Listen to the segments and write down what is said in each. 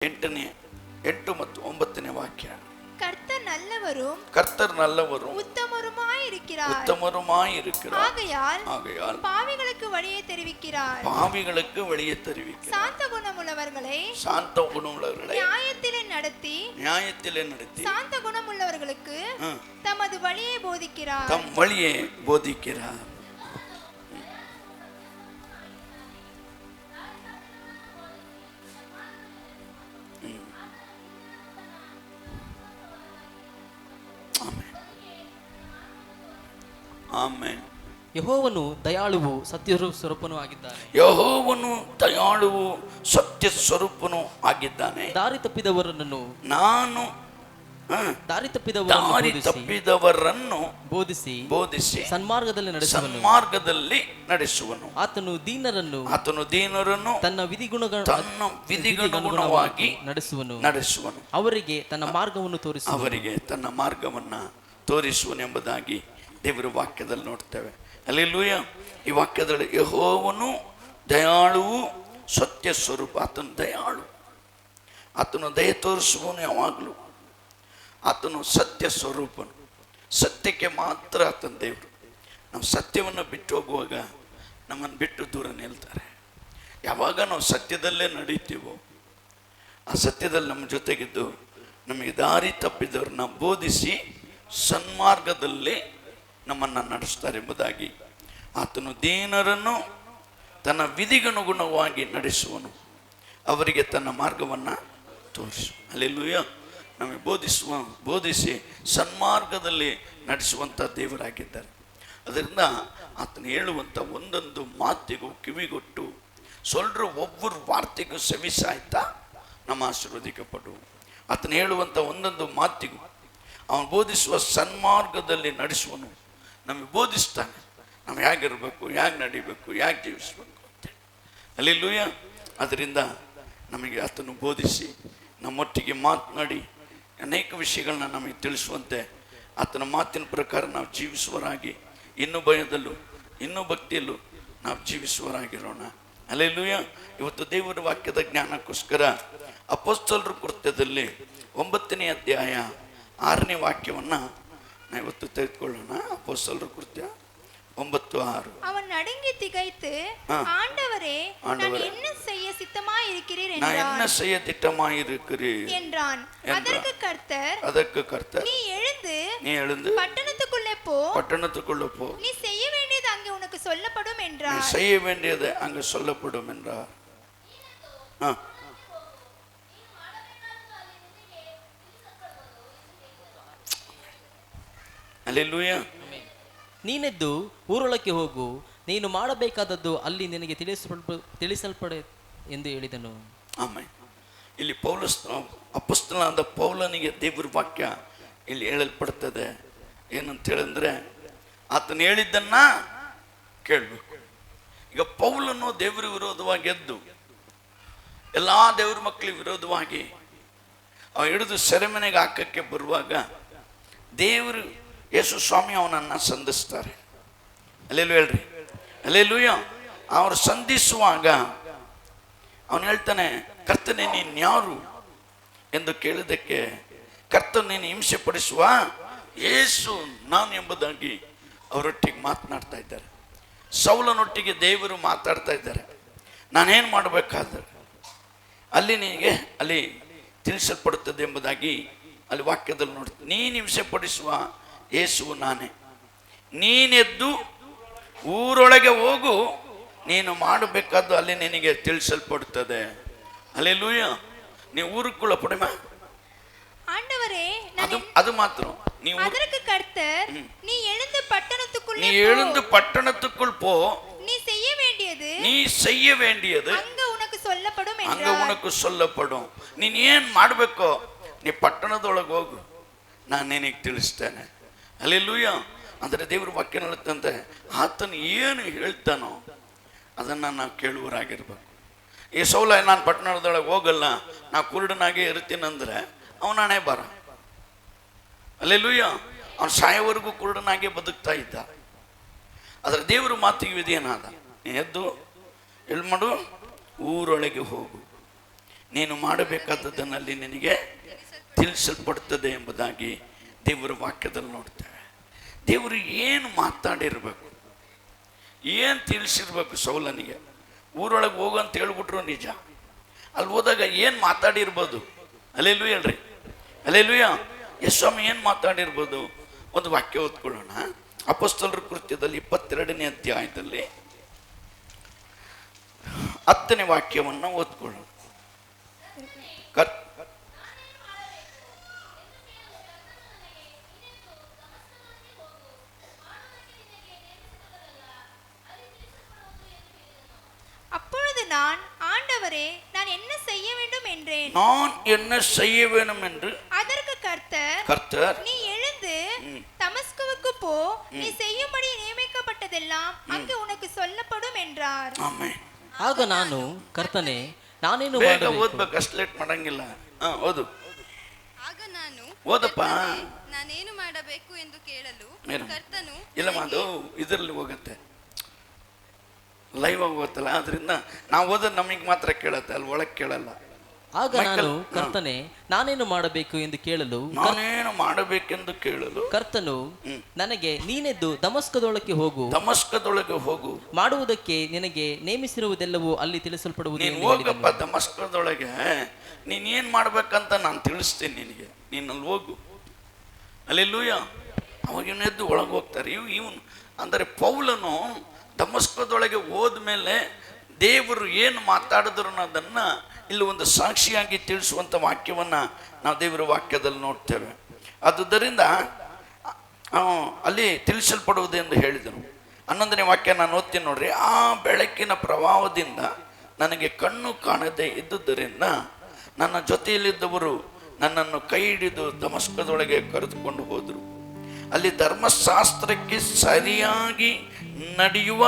8 ಮತ್ತು 9ನೇ ವಾಕ್ಯ. கர்த்தர் நல்லவரும் உத்தமருமாயிருக்கிறார். ஆகையால் பாவிகளுக்கு வழியை தெரிவிக்கிறார். சாந்த குணமுள்ளவர்களை நியாயத்திலே நடத்தி சாந்த குணமுள்ளவர்களுக்கு தமது வழியை போதிக்கிறார். ಆಮೆನ್. ಯೆಹೋವನು ದಯಾಳುವು ಸತ್ಯ ಸ್ವರೂಪನೂ ಆಗಿದ್ದಾನೆ. ಯೆಹೋವನು ದಯಾಳುವು ಸತ್ಯ ಸ್ವರೂಪನೂ ಆಗಿದ್ದಾನೆ. ದಾರಿ ತಪ್ಪಿದವರನ್ನು ಬೋಧಿಸಿ ಸನ್ಮಾರ್ಗದಲ್ಲಿ ನಡೆಸುವನು. ಆತನು ದೀನರನ್ನು ತನ್ನ ವಿಧಿಗನುಗುಣವಾಗಿ ನಡೆಸುವನು. ಅವರಿಗೆ ತನ್ನ ಮಾರ್ಗವನ್ನು ತೋರಿಸುವನು ಎಂಬುದಾಗಿ ದೇವರ ವಾಕ್ಯದಲ್ಲಿ ನೋಡ್ತೇವೆ. ಹಲ್ಲೆಲೂಯಾ. ಈ ವಾಕ್ಯದಲ್ಲಿ ಯೆಹೋವನು ದಯಾಳುವು ಸತ್ಯ ಸ್ವರೂಪ. ಆತನು ದಯಾಳು, ಆತನು ದಯೆ ತೋರಿಸುವನು. ಯಾವಾಗಲೂ ಆತನು ಸತ್ಯ ಸ್ವರೂಪನು. ಸತ್ಯಕ್ಕೆ ಮಾತ್ರ ಆತನ ದೇವರು. ನಾವು ಸತ್ಯವನ್ನು ಬಿಟ್ಟು ಹೋಗುವಾಗ ನಮ್ಮನ್ನು ಬಿಟ್ಟು ದೂರ ನಿಲ್ತಾರೆ. ಯಾವಾಗ ನಾವು ಸತ್ಯದಲ್ಲೇ ನಡೀತೀವೋ ಆ ಸತ್ಯದಲ್ಲಿ ನಮ್ಮ ಜೊತೆಗಿದ್ದು ನಮಗೆ ದಾರಿ ತಪ್ಪಿದವ್ರನ್ನ ಬೋಧಿಸಿ ಸನ್ಮಾರ್ಗದಲ್ಲಿ ನಮ್ಮನ್ನು ನಡೆಸ್ತಾರೆ ಎಂಬುದಾಗಿ. ಆತನು ದೀನರನ್ನು ತನ್ನ ವಿಧಿಗನುಗುಣವಾಗಿ ನಡೆಸುವನು. ಅವರಿಗೆ ತನ್ನ ಮಾರ್ಗವನ್ನು ತೋರಿಸು. ಹಲ್ಲೆಲೂಯಾ. ನಮಗೆ ಬೋಧಿಸಿ ಸನ್ಮಾರ್ಗದಲ್ಲಿ ನಡೆಸುವಂಥ ದೇವರಾಗಿದ್ದಾರೆ. ಅದರಿಂದ ಆತನು ಹೇಳುವಂಥ ಒಂದೊಂದು ಮಾತಿಗೂ ಕಿವಿಗೊಟ್ಟು ಸೊಲ್ರು ಒಬ್ಬರು ವಾರ್ತೆಗೂ ಸವಿಸಾಯ್ತಾ ನಮ್ಮ ಆಶೀರ್ವದಿಕಪಡು. ಆತನು ಹೇಳುವಂಥ ಒಂದೊಂದು ಮಾತಿಗೂ ಅವನು ಬೋಧಿಸುವ ಸನ್ಮಾರ್ಗದಲ್ಲಿ ನಡೆಸುವನು. ನಮಗೆ ಬೋಧಿಸ್ತಾನೆ ನಾವು ಹೇಗಿರಬೇಕು, ಹೇಗೆ ನಡಿಬೇಕು, ಹೇಗೆ ಜೀವಿಸಬೇಕು ಅಂತೇಳಿ. ಹಲ್ಲೆಲೂಯಾ. ಅದರಿಂದ ನಮಗೆ ಆತನು ಬೋಧಿಸಿ ನಮ್ಮೊಟ್ಟಿಗೆ ಮಾತನಾಡಿ ಅನೇಕ ವಿಷಯಗಳನ್ನ ನಮಗೆ ತಿಳಿಸುವಂತೆ ಆತನ ಮಾತಿನ ಪ್ರಕಾರ ನಾವು ಜೀವಿಸುವರಾಗಿ ಇನ್ನೂ ಭಯದಲ್ಲೂ ಇನ್ನೂ ಭಕ್ತಿಯಲ್ಲೂ ನಾವು ಜೀವಿಸುವರಾಗಿರೋಣ. ಹಲ್ಲೆಲೂಯಾ. ಇವತ್ತು ದೇವರ ವಾಕ್ಯದ ಜ್ಞಾನಕ್ಕೋಸ್ಕರ ಅಪೊಸ್ತಲರ ಕೃತ್ಯದಲ್ಲಿ 9ನೇ ಅಧ್ಯಾಯ 6ನೇ ವಾಕ್ಯವನ್ನು ನಾವು ಇವತ್ತು ತೆಗೆದುಕೊಳ್ಳೋಣ. ಅಪೊಸ್ತಲರ ಕೃತ್ಯ 9:6. அவன் நடுங்கி திகைத்து ஆண்டவரே நான் என்ன செய்ய சித்தமாயிருக்கிறீர் என்றான். அதற்கு கர்த்தர் நீ எழுந்து பட்டணத்துக்குள்ளே போ, நீ செய்ய வேண்டியது அங்கே உனக்கு சொல்லப்படும் என்றார். ಹಲ್ಲೆಲೂಯಾ. ನೀನೆದ್ದು ಊರೊಳಕ್ಕೆ ಹೋಗು, ನೀನು ಮಾಡಬೇಕಾದದ್ದು ಅಲ್ಲಿ ನಿನಗೆ ತಿಳಿಸಲ್ಪಡೆ ಎಂದು ಹೇಳಿದನು. ಆಮೇಲೆ ಇಲ್ಲಿ ಅಪೊಸ್ತಲನಾದ ಪೌಲನಿಗೆ ದೇವರ ವಾಕ್ಯ ಇಲ್ಲಿ ಹೇಳಲ್ಪಡ್ತದೆ. ಏನಂತ ಹೇಳಿದ್ರೆ ಆತನು ಹೇಳಿದ್ದನ್ನ ಕೇಳಬೇಕು. ಈಗ ಪೌಲನು ದೇವರ ವಿರೋಧವಾಗಿ ಎದ್ದು ಎಲ್ಲ ದೇವ್ರ ಮಕ್ಕಳಿಗೆ ವಿರೋಧವಾಗಿ ಅವ ಹಿಡಿದು ಸೆರೆಮನೆಗೆ ಹಾಕಕ್ಕೆ ಬರುವಾಗ ದೇವರು ಯೇಸು ಸ್ವಾಮಿ ಅವನನ್ನು ಸಂಧಿಸ್ತಾರೆ. ಅಲ್ಲೆಲ್ಲೂ ಹೇಳ್ರಿ, ಅಲ್ಲೆಲ್ಲೂಯ್ಯ. ಅವರು ಸಂಧಿಸುವಾಗ ಅವನು ಹೇಳ್ತಾನೆ, ಕರ್ತನೇ ನೀನು ಯಾರು ಎಂದು ಕೇಳಿದ್ದಕ್ಕೆ ಕರ್ತನು ನೀನು ಹಿಂಸೆ ಪಡಿಸುವ ಯೇಸು ನಾನು ಎಂಬುದಾಗಿ ಅವರೊಟ್ಟಿಗೆ ಮಾತನಾಡ್ತಾ ಇದ್ದಾರೆ. ಸೌಲನೊಟ್ಟಿಗೆ ದೇವರು ಮಾತಾಡ್ತಾ ಇದ್ದಾರೆ. ನಾನೇನು ಮಾಡಬೇಕಾದ್ರೆ ಅಲ್ಲಿ ತಿಳಿಸಲ್ಪಡುತ್ತದೆ ಎಂಬುದಾಗಿ ಅಲ್ಲಿ ವಾಕ್ಯದಲ್ಲಿ ನೋಡ್ತೀನಿ. ನೀನು ಹಿಂಸೆ ಪಡಿಸುವ ಯೇಸುವು ನಾನೇ. ನೀನೆದ್ದು ಊರೊಳಗೆ ಹೋಗು, ನೀನು ಮಾಡಬೇಕಾದ್ದು ಅಲ್ಲಿ ನಿನಗೆ ತಿಳಿಸಲ್ಪಡುತ್ತದೆ. ಹಲ್ಲೆಲೂಯಾ. ನೀವು ಊರುக்குள்ள ಪಡೆಮ ಅದು ಮಾತ್ರ. நீ எழுந்து பட்டணத்துக்குள் போ, நீ செய்ய வேண்டியது அங்க உனக்கு சொல்லப்படும். ನೀನು ಏನು ಮಾಡಬೇಕು, ನೀ ಪಟ್ಟಣದೊಳಗೆ ಹೋಗು, ನಾನು ನಿನಗೆ ತಿಳಿಸ್ತೇನೆ. ಹಲ್ಲೆಲೂಯಾ. ಅಂದರೆ ದೇವ್ರ ವಾಕ್ಯ ಹೇಳುತ್ತಂತೆ, ಆತನು ಏನು ಹೇಳ್ತಾನೋ ಅದನ್ನು ನಾವು ಕೇಳುವರಾಗಿರ್ಬೇಕು. ಈ ಸೌಲ ನಾನು ಪಟ್ಟಣದೊಳಗೆ ಹೋಗಲ್ಲ, ನಾವು ಕುರುಡನಾಗೆ ಇರ್ತೀನಂದ್ರೆ ಅವನಾಣೆ ಬರ. ಹಲ್ಲೆಲೂಯಾ. ಅವನು ಸಾಯೋವರೆಗೂ ಕುರುಡನಾಗೆ ಬದುಕ್ತಾ ಇದ್ದ. ಆದರೆ ದೇವರು ಮಾತಿಗೆ ವಿಧಿಯನಾದ. ಎದ್ದು ಎಲ್ಲಿ ಮಾಡು, ಊರೊಳಗೆ ಹೋಗು. ನೀನು ಮಾಡಬೇಕಾದದನ್ನಲ್ಲಿ ನಿನಗೆ ತಿಳಿಸಲ್ಪಡುತ್ತದೆ ಎಂಬುದಾಗಿ ದೇವರ ವಾಕ್ಯದಲ್ಲಿ ನೋಡ್ತೇವೆ. ದೇವರು ಏನು ಮಾತಾಡಿರ್ಬೇಕು, ಏನು ತಿಳಿಸಿರ್ಬೇಕು ಸೌಲನಿಗೆ. ಊರೊಳಗೆ ಹೋಗು ಅಂತ ಹೇಳ್ಬಿಟ್ರು ನಿಜ, ಅಲ್ಲಿ ಹೋದಾಗ ಏನು ಮಾತಾಡಿರ್ಬೋದು? ಅಲ್ಲೆಲ್ಲೂಯ್ಯ ಹೇಳ್ರಿ, ಅಲ್ಲೆಲ್ಲೂಯ್ಯ. ಯೇಸ್ವಾಮಿ ಏನು ಮಾತಾಡಿರ್ಬೋದು? ಒಂದು ವಾಕ್ಯ ಓದ್ಕೊಳ್ಳೋಣ. ಅಪೊಸ್ತಲರ ಕೃತ್ಯದಲ್ಲಿ 22ನೇ ಅಧ್ಯಾಯದಲ್ಲಿ 10ನೇ ವಾಕ್ಯವನ್ನು ಓದ್ಕೊಳ್ಳೋಣ. அப்பொழுது நான், ஆண்டவரே, நான் என்ன செய்ய வேண்டும் என்றேன். நான் என்ன செய்ய வேண்டும் என்று அதற்கு கர்த்தர், நீ எழுந்து தமஸ்குவுக்கு போ, நீ செய்யும்படி நியமிக்கப்பட்டதெல்லாம் அங்கு உனக்கு சொல்லப்படும் என்றார். ಆಮೆನ್. ಆಗ ನಾನು, ಕರ್ತನೇ, ನಾನೇನು ಬೇಗ ಮಾಡಬೇಕು? ಓದ್ಬೇಕು, ಅಷ್ಟು ಲೇಟ್ ಮಾಡಂಗಿಲ್ಲ. ಓದು. ಆಗ ನಾನು, ಓದಪ್ಪ. ನಾನೇನು ಮಾಡಬೇಕು ಎಂದು ಕೇಳಲು ಕರ್ತನು, ಇಲ್ಲಮ್ಮ ಅದು ಇದರಲ್ಲಿ ಹೋಗುತ್ತೆ, ಲೈವ್ ಆಗಿ ಹೋಗುತ್ತಲ್ಲ, ಅದರಿಂದ ನಾವು ಓದೋದು ನಮಗೆ ಮಾತ್ರ ಕೇಳತ್ತೆ, ಅಲ್ಲಿ ಒಳಗೆ ಕೇಳಲ್ಲ. ಆಗ ನಾನು, ಕರ್ತನೇ, ನಾನೇನು ಮಾಡಬೇಕು ಎಂದು ಕೇಳಲು ನಾನೇನು ಮಾಡಬೇಕೆಂದು ಕೇಳಲು ಕರ್ತನು ನನಗೆ, ನೀನೆದ್ದು ದಮಸ್ಕದೊಳಕ್ಕೆ ಹೋಗು, ದಮಸ್ಕದೊಳಗೆ ಹೋಗು, ಮಾಡುವುದಕ್ಕೆ ನಿನಗೆ ನೇಮಿಸಿರುವುದೆಲ್ಲವೂ ಅಲ್ಲಿ ತಿಳಿಸಲ್ಪಡುವುದು ನೀನು ಎಂದು ಹೋಗಪ್ಪ ಹೇಳಿದನು. ದಮಸ್ಕದೊಳಗೆ ನೀನು ಏನು ಮಾಡ್ಬೇಕಂತ ನಾನು ತಿಳಿಸ್ತೀನಿ ನಿನಗೆ, ನೀನಲ್ಲಿ ಹೋಗು. ಅಲ್ಲೆಲ್ಲೂಯ್ಯ. ಅವಾಗ ಇವನೆದ್ದು ಒಳಗೆ ಹೋಗ್ತಾರೆ. ಇವನು ಅಂದರೆ ಪೌಲನು ದಮಸ್ಕದೊಳಗೆ ಹೋದ್ಮೇಲೆ ದೇವರು ಏನು ಮಾತಾಡಿದ್ರು ಅನ್ನೋದನ್ನು ಇಲ್ಲಿ ಒಂದು ಸಾಕ್ಷಿಯಾಗಿ ತಿಳಿಸುವಂಥ ವಾಕ್ಯವನ್ನು ನಾವು ದೇವರ ವಾಕ್ಯದಲ್ಲಿ ನೋಡ್ತೇವೆ. ಆದುದರಿಂದ ಅಲ್ಲಿ ತಿಳಿಸಲ್ಪಡುವುದು ಎಂದು ಹೇಳಿದರು. 11ನೇ ವಾಕ್ಯ ನಾನು ಓದ್ತೀನಿ ನೋಡ್ರಿ. ಆ ಬೆಳಕಿನ ಪ್ರಭಾವದಿಂದ ನನಗೆ ಕಣ್ಣು ಕಾಣದೇ ಇದ್ದುದರಿಂದ ನನ್ನ ಜೊತೆಯಲ್ಲಿದ್ದವರು ನನ್ನನ್ನು ಕೈ ಹಿಡಿದು ದಮಸ್ಕದೊಳಗೆ ಕರೆದುಕೊಂಡು ಹೋದರು. ಅಲ್ಲಿ ಧರ್ಮಶಾಸ್ತ್ರಕ್ಕೆ ಸರಿಯಾಗಿ ನಡೆಯುವ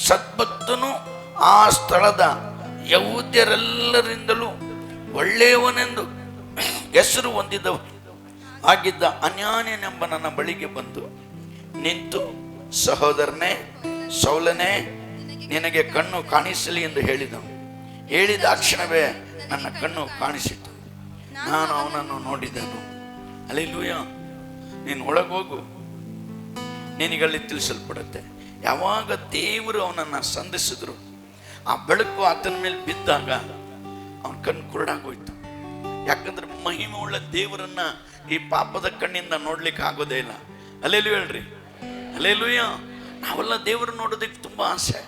ಸದ್ಭಕ್ತನು ಆ ಸ್ಥಳದ ಯಹೂದ್ಯರೆಲ್ಲರಿಂದಲೂ ಒಳ್ಳೆಯವನೆಂದು ಹೆಸರು ಹೊಂದಿದವ ಆಗಿದ್ದ ಅನ್ಯಾನ್ಯನೆಂಬ ನನ್ನ ಬಳಿಗೆ ಬಂದು ನಿಂತು, ಸಹೋದರನೇ ಸೌಲನೇ, ನಿನಗೆ ಕಣ್ಣು ಕಾಣಿಸಲಿ ಎಂದು ಹೇಳಿದನು. ಹೇಳಿದ ಕ್ಷಣವೇ ನನ್ನ ಕಣ್ಣು ಕಾಣಿಸಿತು, ನಾನು ಅವನನ್ನು ನೋಡಿದೆನು. ಹಲ್ಲೆಲೂಯಾ. ನೀನು ಒಳಗೆ ಹೋಗು, ನಿನಗಲ್ಲಿ ತಿಳಿಸಲ್ಪಡುತ್ತೆ. ಯಾವಾಗ ದೇವರು ಅವನನ್ನು ಸಂಧಿಸಿದ್ರು, ಆ ಬೆಳಕು ಆತನ ಮೇಲೆ ಬಿದ್ದಾಗ ಅವನ ಕಣ್ಣು ಕುರುಡಾಗೋಯ್ತು. ಯಾಕಂದ್ರೆ ಮಹಿಮೆ ಉಳ್ಳ ದೇವರನ್ನ ಈ ಪಾಪದ ಕಣ್ಣಿಂದ ನೋಡ್ಲಿಕ್ಕೆ ಆಗೋದೇ ಇಲ್ಲ. ಹಲ್ಲೆಲೂಯಾ ಹೇಳ್ರಿ, ಹಲ್ಲೆಲೂಯಾ. ನಾವೆಲ್ಲ ದೇವರು ನೋಡೋದಕ್ಕೆ ತುಂಬ ಆಸೆ.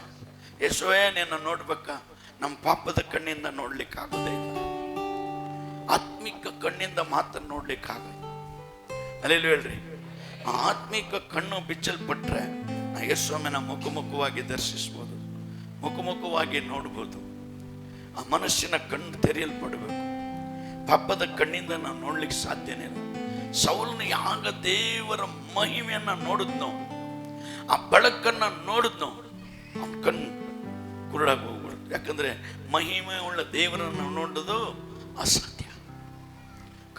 ಯೇಸುವೇ ನಿನ್ನ ನೋಡ್ಬೇಕಾ, ನಮ್ಮ ಪಾಪದ ಕಣ್ಣಿಂದ ನೋಡ್ಲಿಕ್ಕೆ ಆಗೋದೇ ಇಲ್ಲ. ಆತ್ಮಿಕ ಕಣ್ಣಿಂದ ಮಾತ್ರ ನೋಡ್ಲಿಕ್ಕೆ ಆಗೋದು. ಹಲ್ಲೆಲೂಯಾ ಹೇಳ್ರಿ. ಆ ಆತ್ಮಿಕ ಕಣ್ಣು ಬಿಚ್ಚಲ್ಪಟ್ರೆ ಯೇಸುವನ್ನ ಮುಖವಾಗಿ ದರ್ಶಿಸ್ಬೋದು, ಮುಖವಾಗಿ ನೋಡ್ಬೋದು. ಆ ಮನಸ್ಸಿನ ಕಣ್ಣು ತೆರೆಯಲ್ಪಡಬೇಕು. ಪಾಪದ ಕಣ್ಣಿಂದ ನಾವು ನೋಡ್ಲಿಕ್ಕೆ ಸಾಧ್ಯನೇ ಇಲ್ಲ. ಸೌಲನು ಯಾಗ ದೇವರ ಮಹಿಮೆಯನ್ನ ನೋಡಿದ್ನೋ, ಆ ಬೆಳಕನ್ನ ನೋಡಿದ್ನೋ, ಅವನ ಕಣ್ಣು ಕುರುಡಾಗಿ ಹೋಗ್ಬಿಡುತ್ತೆ. ಯಾಕಂದ್ರೆ ಮಹಿಮೆ ಉಳ್ಳ ದೇವರನ್ನು ನೋಡೋದು ಅಸಾಧ್ಯ.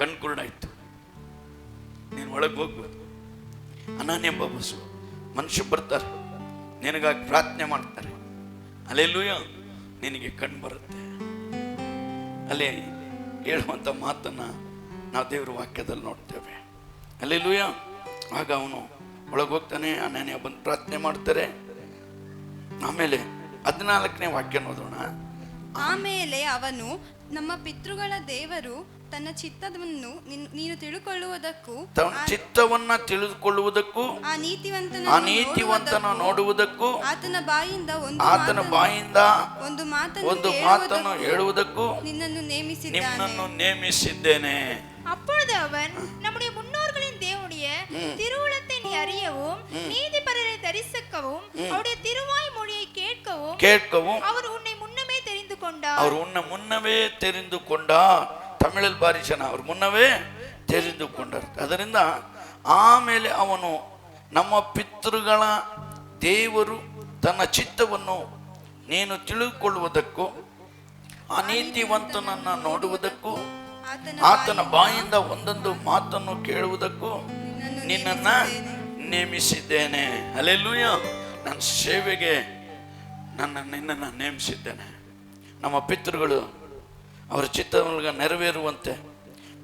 ಕಣ್ಣು ಕುರುಡಾಯ್ತು. ನೀನು ಒಳಗೆ ಹೋಗ್ಬೋದು. ಅನಾನ್ಯ ಬಸು ಮನುಷ್ಯ ಬರ್ತಾರೆ, ನಿನಗಾಗಿ ಪ್ರಾರ್ಥನೆ ಮಾಡ್ತಾರೆ. ಹಲ್ಲೆಲೂಯಾ. ನಿನಗೆ ಕಣ್ಣು ಬರುತ್ತೆ. ಅಲ್ಲಿ ಹೇಳುವಂಥ ಮಾತನ್ನು ನಾವು ದೇವರ ವಾಕ್ಯದಲ್ಲಿ ನೋಡ್ತೇವೆ. ಹಲ್ಲೆಲೂಯಾ. ಆಗ ಅವನು ಒಳಗೆ ಹೋಗ್ತಾನೆ, ಅನನ್ಯ ಬಂದು ಪ್ರಾರ್ಥನೆ ಮಾಡ್ತಾರೆ. ಆಮೇಲೆ 14ನೇ ವಾಕ್ಯ ಓದೋಣ. ಆಮೇಲೆ ಅವನು, ನಮ್ಮ ಪಿತೃಗಳ ದೇವರು ತನ್ನ ಚಿತ್ತವನ್ನು ನೀನು ತಿಳುಕೊಳ್ಳುವುದಕ್ಕೂ, ತನ್ನ ಚಿತ್ತವನ್ನ ತಿಳಿದುಕೊಳ್ಳುವುದಕ್ಕೂ, ಆ ನೀತಿವಂತನ ನೋಡುವುದಕ್ಕೂ, ಆತನ ಬಾಯಿಂದ ಒಂದು ಮಾತನ್ನು ಹೇಳುವುದಕ್ಕೂ ನಿನ್ನನ್ನು ನೇಮಿಸಿದ್ದೇನೆ. அப்பொழுது அவன், நம்முடைய முன்னோர்களின் தேவனுடைய திருவுளத்தை நீ அறியவும், நீதிபரரை தரிசிக்கவும், அவருடைய திருவாய் மொழியை கேட்கவும் அவர் உன்னை முன்னமே தெரிந்து கொண்டார். ತಮಿಳಲ್ಲಿ ಬಾರಿ ಚೆನ್ನಾಗಿ, ಅವರು ಮುನ್ನವೇ ತಿಳಿದುಕೊಂಡರು. ಅದರಿಂದ ಆಮೇಲೆ ಅವನು, ನಮ್ಮ ಪಿತೃಗಳ ದೇವರು ತನ್ನ ಚಿತ್ತವನ್ನು ನೀನು ತಿಳಿದುಕೊಳ್ಳುವುದಕ್ಕೂ, ಆ ನೀತಿವಂತನನ್ನು ನೋಡುವುದಕ್ಕೂ, ಆತನ ಬಾಯಿಂದ ಒಂದೊಂದು ಮಾತನ್ನು ಕೇಳುವುದಕ್ಕೂ ನಿನ್ನನ್ನು ನೇಮಿಸಿದ್ದೇನೆ. ಹಲ್ಲೆಲೂಯಾ. ನನ್ನ ಸೇವೆಗೆ ನಿನ್ನನ್ನು ನೇಮಿಸಿದ್ದೇನೆ. ನಮ್ಮ ಪಿತೃಗಳು ಅವರ ಚಿತ್ತವನ್ನು ನೆರವೇರುವಂತೆ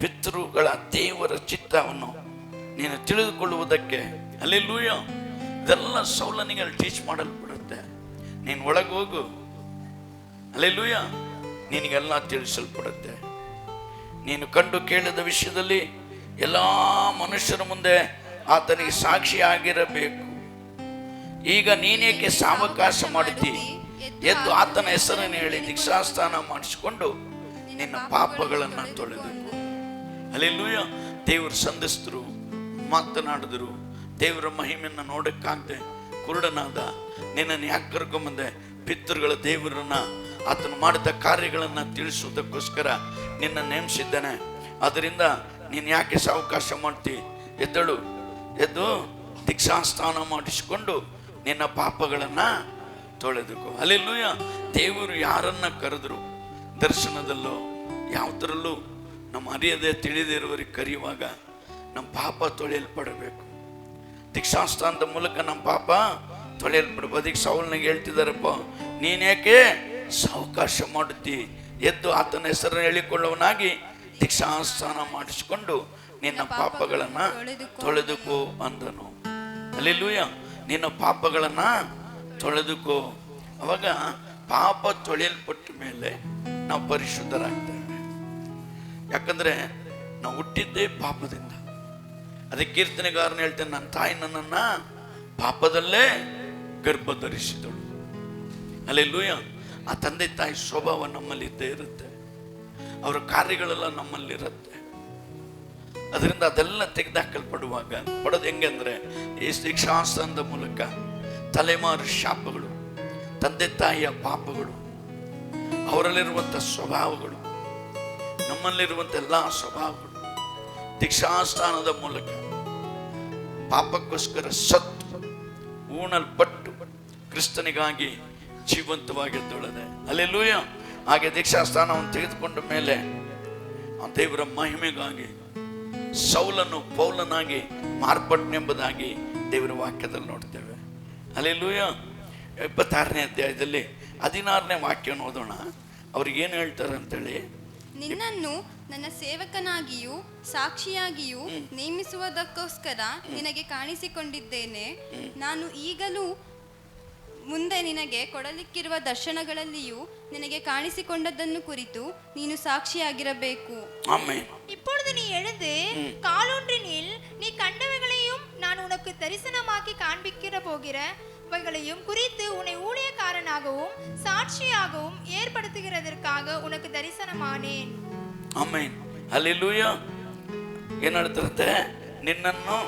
ಪಿತೃಗಳ ದೇವರ ಚಿತ್ತವನ್ನು ನೀನು ತಿಳಿದುಕೊಳ್ಳುವುದಕ್ಕೆ ಹಲ್ಲೆಲೂಯಾ. ಇದೆಲ್ಲ ಸೌಲನಿಗೆ ಟೀಚ್ ಮಾಡಲ್ಪಡುತ್ತೆ. ನೀನು ಒಳಗೆ ಹೋಗು, ಹಲ್ಲೆಲೂಯಾ, ನಿನಗೆಲ್ಲ ತಿಳಿಸಲ್ಪಡುತ್ತೆ. ನೀನು ಕಂಡು ಕೇಳಿದ ವಿಷಯದಲ್ಲಿ ಎಲ್ಲ ಮನುಷ್ಯರ ಮುಂದೆ ಆತನಿಗೆ ಸಾಕ್ಷಿಯಾಗಿರಬೇಕು. ಈಗ ನೀನೇಕೆ ಸಾವಕಾಶ ಮಾಡುತ್ತಿ? ಎದ್ದು ಆತನ ಹೆಸರನ್ನು ಹೇಳಿ ದೀಕ್ಷಾಸ್ನಾನ ಮಾಡಿಸಿಕೊಂಡು ನಿನ್ನ ಪಾಪಗಳನ್ನು ತೊಳೆದು. ಹಲ್ಲೆಲೂಯಾ. ದೇವರು ಸಂಧಿಸಿದ್ರು, ಮಾತನಾಡಿದ್ರು. ದೇವರ ಮಹಿಮೆಯನ್ನು ನೋಡಕ್ಕಾಗದೆ ಕುರುಡನಾದ ನಿನ್ನನ್ನು ಯಾಕೆ ಕರ್ಕೊಂಬಂದೆ? ಪಿತೃಗಳ ದೇವರನ್ನ, ಆತನು ಮಾಡಿದ ಕಾರ್ಯಗಳನ್ನು ತಿಳಿಸುವುದಕ್ಕೋಸ್ಕರ ನಿನ್ನ ನೇಮಿಸಿದ್ದಾನೆ. ಅದರಿಂದ ನೀನು ಯಾಕೆ ಸಾವಕಾಶ ಮಾಡ್ತಿ? ಎದ್ದಳು, ಎದ್ದು ದೀಕ್ಷಾಸ್ನಾನ ಮಾಡಿಸಿಕೊಂಡು ನಿನ್ನ ಪಾಪಗಳನ್ನು ತೊಳೆದುಕೋ. ಹಲ್ಲೆಲೂಯಾ. ದೇವರು ಯಾರನ್ನ ಕರೆದ್ರು, ದರ್ಶನದಲ್ಲೋ ಯಾವುದರಲ್ಲೂ ನಮ್ಮ ಅರಿಯದೆ ತಿಳಿದಿರುವವರಿಗೆ ಕರೆಯುವಾಗ ನಮ್ಮ ಪಾಪ ತೊಳೆಯಲ್ಪಡಬೇಕು. ದೀಕ್ಷಾಸ್ನಾನದ ಮೂಲಕ ನಮ್ಮ ಪಾಪ ತೊಳೆಯಲ್ಪಡಬೇಕು. ಅದಕ್ಕೆ ಸೌಲನಿಗೆ ಹೇಳ್ತಿದ್ದಾರಪ್ಪ, ನೀನೇಕೆ ಸಾವಕಾಶ ಮಾಡುತ್ತಿ? ಎದ್ದು ಆತನ ಹೆಸರನ್ನು ಹೇಳಿಕೊಳ್ಳುವನಾಗಿ ದೀಕ್ಷಾಸ್ನಾನ ಮಾಡಿಸಿಕೊಂಡು ನಿನ್ನ ಪಾಪಗಳನ್ನು ತೊಳೆದುಕೋ ಅಂದನು. ಹಲ್ಲೆಲೂಯಾ. ನಿನ್ನ ಪಾಪಗಳನ್ನು ತೊಳೆದುಕೋ. ಅವಾಗ ಪಾಪ ತೊಳೆಯಲ್ಪಟ್ಟ ಮೇಲೆ ನಾವು ಪರಿಶುದ್ಧರಾಗ್ತೇವೆ. ಯಾಕಂದ್ರೆ ನಾವು ಹುಟ್ಟಿದ್ದೇ ಪಾಪದಿಂದ. ಅದಕ್ಕೆ ಕೀರ್ತನೆಗಾರನ ಹೇಳ್ತೇನೆ, ನನ್ನ ತಾಯಿ ನನ್ನನ್ನ ಪಾಪದಲ್ಲೇ ಗರ್ಭ ಧರಿಸಿದಳು. ಹಲ್ಲೆಲೂಯಾ. ಆ ತಂದೆ ತಾಯಿ ಸ್ವಭಾವ ನಮ್ಮಲ್ಲಿ ಇದ್ದೇ ಇರುತ್ತೆ, ಅವರ ಕಾರ್ಯಗಳೆಲ್ಲ ನಮ್ಮಲ್ಲಿರುತ್ತೆ. ಅದರಿಂದ ಅದೆಲ್ಲ ತೆಗೆದುಹಾಕಲ್ಪಡುವಾಗ ಪಡೋದು ಹೆಂಗೆ ಅಂದ್ರೆ, ಈ ದೀಕ್ಷಾಸ್ನಾನದ ಮೂಲಕ ತಲೆಮಾರು ಶಾಪಗಳು, ತಂದೆ ತಾಯಿಯ ಪಾಪಗಳು, ಅವರಲ್ಲಿರುವಂಥ ಸ್ವಭಾವಗಳು, ನಮ್ಮಲ್ಲಿರುವಂಥ ಎಲ್ಲ ಸ್ವಭಾವಗಳು ದೀಕ್ಷಾಸ್ನಾನದ ಮೂಲಕ ಪಾಪಕ್ಕೋಸ್ಕರ ಸತ್ತು ಊಣಲ್ಪಟ್ಟು ಕ್ರಿಸ್ತನಿಗಾಗಿ ಜೀವಂತವಾಗಿದ್ದೊಳದೆ. ಹಲ್ಲೆಲೂಯಾ. ಹಾಗೆ ದೀಕ್ಷಾಸ್ನಾನವನ್ನು ತೆಗೆದುಕೊಂಡ ಮೇಲೆ ಆ ದೇವರ ಮಹಿಮೆಗಾಗಿ ಸೌಲನು ಪೌಲನಾಗಿ ಮಾರ್ಪಟ್ಟನೆಂಬುದಾಗಿ ದೇವರ ವಾಕ್ಯದಲ್ಲಿ ನೋಡ್ತೇವೆ. ಹಲ್ಲೆಲೂಯಾ. 26ನೇ ಅಧ್ಯಾಯದಲ್ಲಿ 16ನೇ ವಾಕ್ಯವನ್ನು ಓದೋಣ. ಅವ್ರಿಗೇನು ಹೇಳ್ತಾರೆ ಅಂತೇಳಿ, ನಿನ್ನನ್ನು ನನ್ನ ಸೇವಕನಾಗಿಯೂ ಸಾಕ್ಷಿಯಾಗಿಯೂ ನೇಮಿಸುವುದಕ್ಕೋಸ್ಕರ ನಿನಗೆ ಕಾಣಿಸಿಕೊಂಡಿದ್ದೇನೆ. ನಾನು ಈಗಲೂ ಮುಂದೆ ನಿನಗೆ ಕೊಡಲಿಕ್ಕಿರುವ ದರ್ಶನಗಳಲ್ಲಿಯೂ ನಿನಗೆ ಕಾಣಿಸಿಕೊಂಡದ್ದನ್ನು ಕುರಿತು ನೀನು ಸಾಕ್ಷಿಯಾಗಿರಬೇಕು. ஆமென். இப்பொழுது நீ எழுந்து காலூன்றி நில். நீ கண்டவைகளையும் நான் உனக்கு தரிசனமாக்கி காண்பிக்கிற போகிறவைகளையும் குறித்து உன்னை ஊழியக்காரனாகவும் சாட்சியாகவும் ஏற்படுத்துகிறதற்காக உனக்கு தரிசனமானேன். ಆಮೆನ್. ಹಲ್ಲೆಲೂಯಾ. ಏನಂತಾರೆ? ನಿನ್ನನ್ನು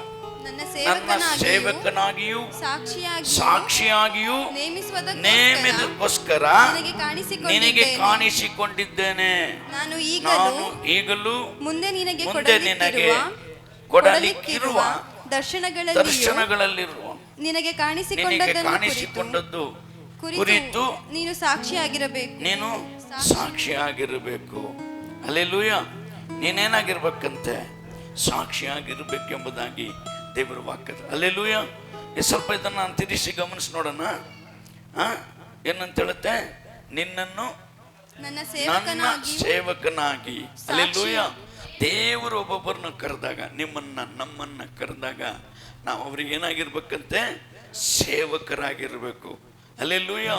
ನನ್ನ ಸೇವಕನಾಗಿಯೂ ಸಾಕ್ಷಿಯಾಗಿಯೂ ನೇಮಿಸುವುದಕ್ಕೋಸ್ಕರ ನಿನಗೆ ಕಾಣಿಸಿಕೊಂಡಿದ್ದೇನೆ. ನಾನು ಈಗಲೂ ಮುಂದೆ ನಿನಗೆ ಕೊಡಲಿಕ್ಕಿರುವ ದರ್ಶನಗಳಲ್ಲಿರುವ ನಿನಗೆ ಕಾಣಿಸಿಕೊಂಡದ್ದು ಕುರಿತು ನೀನು ಸಾಕ್ಷಿಯಾಗಿರಬೇಕು. ಹಲ್ಲೆಲೂಯಾ. ನೀನೇನಾಗಿರ್ಬೇಕಂತೆ? ಸಾಕ್ಷಿಯಾಗಿರ್ಬೇಕೆಂಬುದಾಗಿ ದೇವರ ವಾಕ್ಯದ. ಹಲ್ಲೆಲೂಯಾ. ಸ್ವಲ್ಪ ಇದನ್ನು ನಾನು ತಿರುಗಿಸಿ ಗಮನಿಸಿ ನೋಡೋಣ. ಏನಂತ ಹೇಳುತ್ತೆ? ನಿನ್ನನ್ನು ನನ್ನ ಸೇವಕನಾಗಿ. ಹಲ್ಲೆಲೂಯಾ. ದೇವರು ಒಬ್ಬೊಬ್ಬರನ್ನ ಕರೆದಾಗ, ನಮ್ಮನ್ನ ಕರೆದಾಗ ನಾವು ಅವ್ರಿಗೆ ಏನಾಗಿರ್ಬೇಕಂತೆ? ಸೇವಕರಾಗಿರ್ಬೇಕು. ಹಲ್ಲೆಲೂಯಾ.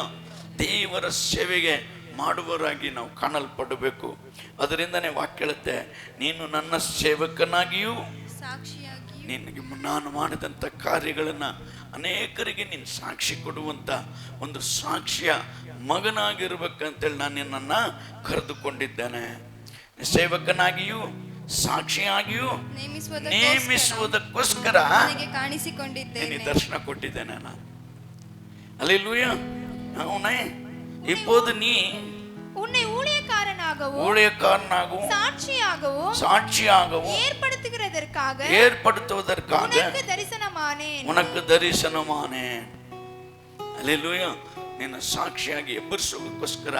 ದೇವರ ಸೇವೆಗೆ ಮಾಡುವವರಾಗಿ ನಾವು ಕಾಣಲ್ಪಡಬೇಕು. ಅದರಿಂದನೇ ವಾಕ್ಯ ಹೇಳುತ್ತೆ, ನೀನು ನನ್ನ ಸೇವಕನಾಗಿಯೂ ನಿನಗೆ ನಾನು ಮಾಡಿದಂಥ ಕಾರ್ಯಗಳನ್ನು ಅನೇಕರಿಗೆ ನೀನು ಸಾಕ್ಷಿ ಕೊಡುವಂಥ ಒಂದು ಸಾಕ್ಷಿಯ ಮಗನಾಗಿರ್ಬೇಕಂತೇಳಿ ನಾನು ನಿನ್ನನ್ನು ಕರೆದುಕೊಂಡಿದ್ದೇನೆ. ಸೇವಕನಾಗಿಯೂ ಸಾಕ್ಷಿಯಾಗಿಯೂ ನೇಮಿಸುವುದಕ್ಕೋಸ್ಕರ ನಿನಗೆ ದರ್ಶನ ಕೊಟ್ಟಿದ್ದೇನೆ ನಾನು. ಹಲ್ಲೆಲೂಯಾ. ಅವನೇ இப்போது நீ உன்னை ஊழியக்காரனாகவும் சாட்சியாகவும் ஏற்படுத்துவதற்காக உனக்கு தரிசனமானேன். ಹಲ್ಲೆಲೂಯಾ. ನಿನ್ನ ಸಾಕ್ಷಿಯಾಗಿ ಎಬ್ಬರಿಸೋದಕ್ಕೋಸ್ಕರ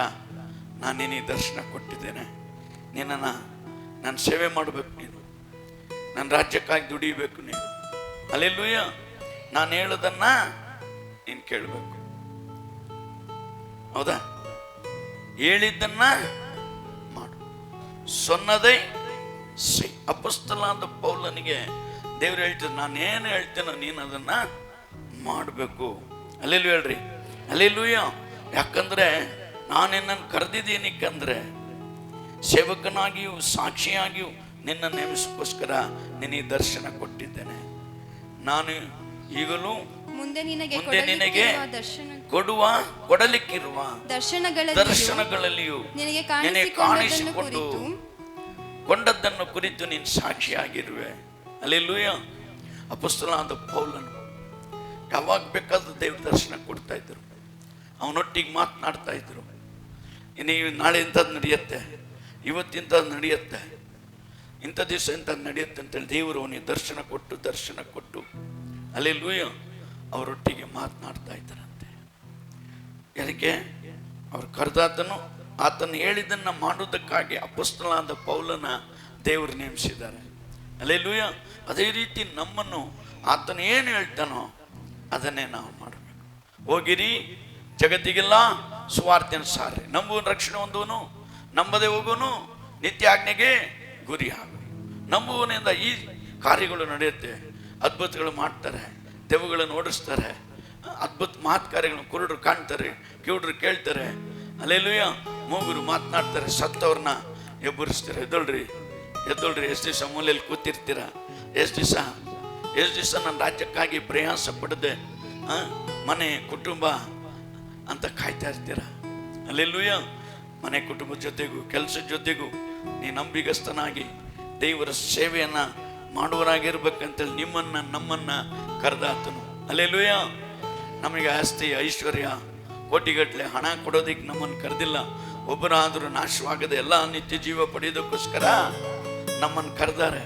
ನಾನು ನಿನಗೆ ದರ್ಶನ ಕೊಟ್ಟಿದ್ದೇನೆ. ನಿನ್ನನ್ನು ನಾನು ಸೇವೆ ಮಾಡಬೇಕು, ನೀನು ನನ್ನ ರಾಜ್ಯಕ್ಕಾಗಿ ದುಡಿಬೇಕು ನೀನು. ಹಲ್ಲೆಲೂಯಾ. ನಾನು ಹೇಳೋದನ್ನ ನೀನು ಕೇಳಬೇಕು. ಹೌದಾ? ಹೇಳಿದ್ದನ್ನ ಮಾಡು. ಸೊನ್ನದೇ ಸೈ. ಅಪೊಸ್ತಲನಾದ ಪೌಲನಿಗೆ ದೇವ್ರು ಹೇಳ್ತಾರೆ, ನಾನು ಏನು ಹೇಳ್ತೇನೋ ನೀನು ಅದನ್ನ ಮಾಡಬೇಕು. ಅಲ್ಲೆಲ್ಲೂ ಹೇಳ್ರಿ, ಅಲ್ಲೆಲ್ಲೂಯ್ಯ. ಯಾಕಂದ್ರೆ ನಾನು ನಿನ್ನನ್ನು ಕರೆದಿದ್ದೀನಿಕಂದ್ರೆ ಸೇವಕನಾಗಿಯೂ ಸಾಕ್ಷಿಯಾಗಿಯೂ ನಿನ್ನ ನೇಮಿಸೋಸ್ಕರ ನಿನಗೆ ದರ್ಶನ ಕೊಟ್ಟಿದ್ದೇನೆ. ನಾನು ಈಗಲೂ ಮುಂದೆ ನಿನಗೆ ಕೊಡಲಿಕ್ಕಿರುವ ದರ್ಶನಗಳಲ್ಲಿಯೂ ನಿನಗೆ ಕಾಣಿಸಿಕೊಂಡು ಕೊಂಡದ್ದನ್ನು ಕುರಿತು ನೀನು ಸಾಕ್ಷಿಯಾಗಿರುವೆ. ಅಲ್ಲೆಲ್ಲೂಯ್ಯ. ಅಪೊಸ್ತಲನಾದ ಪೌಲನು ಯಾವಾಗ ಬೇಕಾದ್ರೂ ದೇವ್ರ ದರ್ಶನ ಕೊಡ್ತಾ ಇದ್ರು, ಅವನೊಟ್ಟಿಗೆ ಮಾತನಾಡ್ತಾ ಇದ್ರು. ನೀವು ನಾಳೆ ಇಂಥದ್ದು ನಡೆಯುತ್ತೆ, ಇವತ್ತಿಂಥದ್ದು ನಡೆಯುತ್ತೆ, ಇಂಥ ದಿವಸ ಇಂಥದ್ದು ನಡೆಯುತ್ತೆ ಅಂತೇಳಿ ದೇವರು ಅವನಿಗೆ ದರ್ಶನ ಕೊಟ್ಟು ಅಲ್ಲೆಲ್ಲೂಯ್ಯ ಅವರೊಟ್ಟಿಗೆ ಮಾತನಾಡ್ತಾ ಇದ್ದಾರಂತೆ. ಯಾಕೆ? ಅವ್ರು ಕರೆದಾತನು ಆತನು ಹೇಳಿದ್ದನ್ನು ಮಾಡುವುದಕ್ಕಾಗಿ ಅಪೊಸ್ತಲನಾದ ಪೌಲನ ದೇವರು ನೇಮಿಸಿದ್ದಾರೆ. ಅಲ್ಲೆಲ್ಲೂಯ್ಯ. ಅದೇ ರೀತಿ ನಮ್ಮನ್ನು ಆತನು ಏನು ಹೇಳ್ತಾನೋ ಅದನ್ನೇ ನಾವು ಮಾಡಬೇಕು. ಹೋಗಿರಿ, ಜಗತ್ತಿಗೆಲ್ಲ ಸುವಾರ್ತೆಯನ್ನು ಸಾರ್ರಿ, ನಂಬುವನು ರಕ್ಷಣೆ ಹೊಂದುವನು, ನಂಬದೆ ಹೋಗುವನು ನಿತ್ಯ ಆಜ್ಞೆಗೆ ಗುರಿ ಆಗು. ನಂಬುವನಿಂದ ಈ ಕಾರ್ಯಗಳು ನಡೆಯುತ್ತೆ. ಅದ್ಭುತಗಳು ಮಾಡ್ತಾರೆ, ದೆವ್ವಗಳನ್ನು ಓಡಿಸ್ತಾರೆ, ಅದ್ಭುತ ಮಹತ್ ಕಾರ್ಯಗಳನ್ನು. ಕುರುಡರು ಕಾಣ್ತಾರೆ, ಕಿವುಡರು ಕೇಳ್ತಾರೆ. ಅಲ್ಲೆಲ್ಲೂಯ್ಯ. ಮೂಗರು ಮಾತನಾಡ್ತಾರೆ, ಸತ್ತವ್ರನ್ನ ಎಬ್ಬರಿಸ್ತಾರೆ. ಎದ್ದೊಳ್ರಿ. ಎಷ್ಟು ದಿವಸ ಮೂಲೆಯಲ್ಲಿ ಕೂತಿರ್ತೀರ? ಎಷ್ಟು ದಿವಸ ನನ್ನ ರಾಜ್ಯಕ್ಕಾಗಿ ಪ್ರಯಾಸ ಪಡದೆ ಮನೆ ಕುಟುಂಬ ಅಂತ ಕಾಯ್ತಾ ಇರ್ತೀರ? ಅಲ್ಲೆಲ್ಲೂಯ್ಯ. ಮನೆ ಕುಟುಂಬದ ಜೊತೆಗೂ ಕೆಲಸದ ಜೊತೆಗೂ ನೀ ನಂಬಿಗಸ್ತನಾಗಿ ದೇವರ ಸೇವೆಯನ್ನ ಮಾಡುವರಾಗಿರ್ಬೇಕಂತೇಳಿ ನಮ್ಮನ್ನ ಕರೆದಾತನು. ಅಲ್ಲೆಲ್ಲೂಯ್ಯ. ನಮಗೆ ಆಸ್ತಿ ಐಶ್ವರ್ಯ ಕೋಟಿಗಟ್ಟಲೆ ಹಣ ಕೊಡೋದಿಕ್ಕೆ ನಮ್ಮನ್ನು ಕರೆದಿಲ್ಲ. ಒಬ್ಬರಾದರೂ ನಾಶವಾಗದೆ ಎಲ್ಲ ನಿತ್ಯ ಜೀವ ಪಡೆಯೋದಕ್ಕೋಸ್ಕರ ನಮ್ಮನ್ನು ಕರೆದಾರೆ.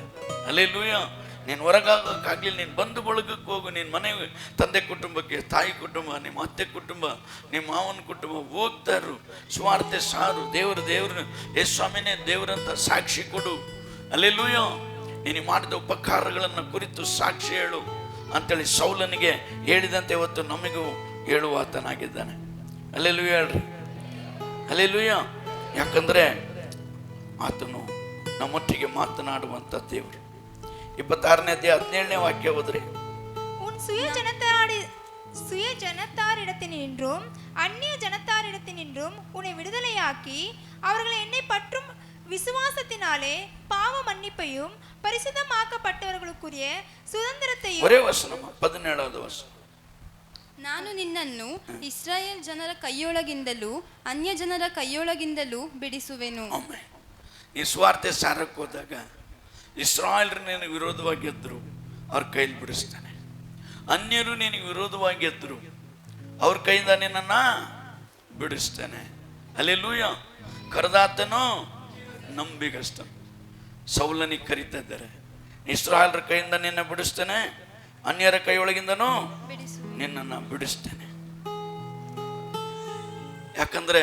ಅಲ್ಲೆಲ್ಲೂಯ್ಯ. ನೀನು ಹೊರಗಾಗಕ್ಕಾಗಲಿಲ್ಲ, ನೀನು ಬಂಧು ಬಳಗಕ್ಕೆ ಹೋಗು. ನಿನ್ನ ಮನೆ ತಂದೆ ಕುಟುಂಬಕ್ಕೆ, ತಾಯಿ ಕುಟುಂಬ, ನಿಮ್ಮ ಅತ್ತೆ ಕುಟುಂಬ, ನಿಮ್ಮ ಮಾವನ ಕುಟುಂಬ ಹೋಗ್ತಾರು. ಸ್ವಾರ್ಥ ಸಾರು. ದೇವರು ಯೇಸು ಸ್ವಾಮಿನೇ ದೇವರಂತ ಸಾಕ್ಷಿ ಕೊಡು. ಅಲ್ಲೆಲ್ಲೂಯ್ಯ. ನೀನು ಮಾಡಿದ ಉಪಕಾರಗಳನ್ನು ಕುರಿತು ಸಾಕ್ಷಿ ಹೇಳು ಅಂತೇಳಿ ಸೌಲನಿಗೆ ಹೇಳಿದಂತೆ ಇವತ್ತು ನಮಗೂ ಹೇಳುವಾತನಾಗಿದ್ದಾನೆ. ಅಲ್ಲೆಲ್ಲೂಯ್ಯ ಹೇಳ್ರಿ. ಅಲ್ಲೆಲ್ಲೂಯ್ಯ. ಯಾಕಂದ್ರೆ ಆತನು ನಮ್ಮೊಟ್ಟಿಗೆ ಮಾತನಾಡುವಂಥ ದೇವರು. 26ನೇ ಅಧ್ಯಾಯ 17ನೇ ವಾಕ್ಯ ಹೋದ್ರಿ. சுய ஜனத்தாரிடத்தினின்றும் அந்நிய ஜனத்தாரிடத்தினின்றும் உன்னை விடுதலையாக்கி அவர்களை என்னை பற்றும் விசுவாசத்தினாலே பாவ மன்னிப்பையும் பரிசுத்தமாக்கப்பட்டவர்களுக்குரிய சுதந்திரத்தையும். ஒரே வசனம் 17வது வசனம். ನಾನು ನಿನ್ನನ್ನು ಇಸ್ರಾಯೇಲ್ ಜನರ ಕೈಯೊಳಗಿಂದಲೂ ಅನ್ಯ ಜನರ ಕೈಯೊಳಗಿಂದಲೂ ಬಿಡಿಸುವೆನು. ಈ ಸ್ವಾರ್ಥ ಸಾರಕ್ಕೆ ಹೋದಾಗ ಇಸ್ರಾಯೇಲ್ರು ನಿನಗೆ ವಿರೋಧವಾಗಿ ಎದ್ರು, ಅವ್ರ ಕೈಲಿ ಬಿಡಿಸ್ತಾನೆ. ಅನ್ಯರು ನಿನಗೆ ವಿರೋಧವಾಗಿ ಎದ್ರು, ಅವ್ರ ಕೈಯಿಂದ ನಿನ್ನನ್ನ ಬಿಡಿಸ್ತಾನೆ. ಅಲ್ಲೆಲ್ಲೂಯ್ಯ. ಕರೆದಾತನು ನಂಬಿಗಸ್ತ. ಸೌಲನಿಗೆ ಕರೀತಾ ಇದ್ದಾರೆ, ಇಸ್ರಾಯೇಲ್ರ ಕೈಯಿಂದ ನಿನ್ನ ಬಿಡಿಸ್ತಾನೆ, ಅನ್ಯರ ಕೈಯೊಳಗಿಂದನೂ ನಿನ್ನನ್ನು ಬಿಡಿಸ್ತೇನೆ. ಯಾಕಂದ್ರೆ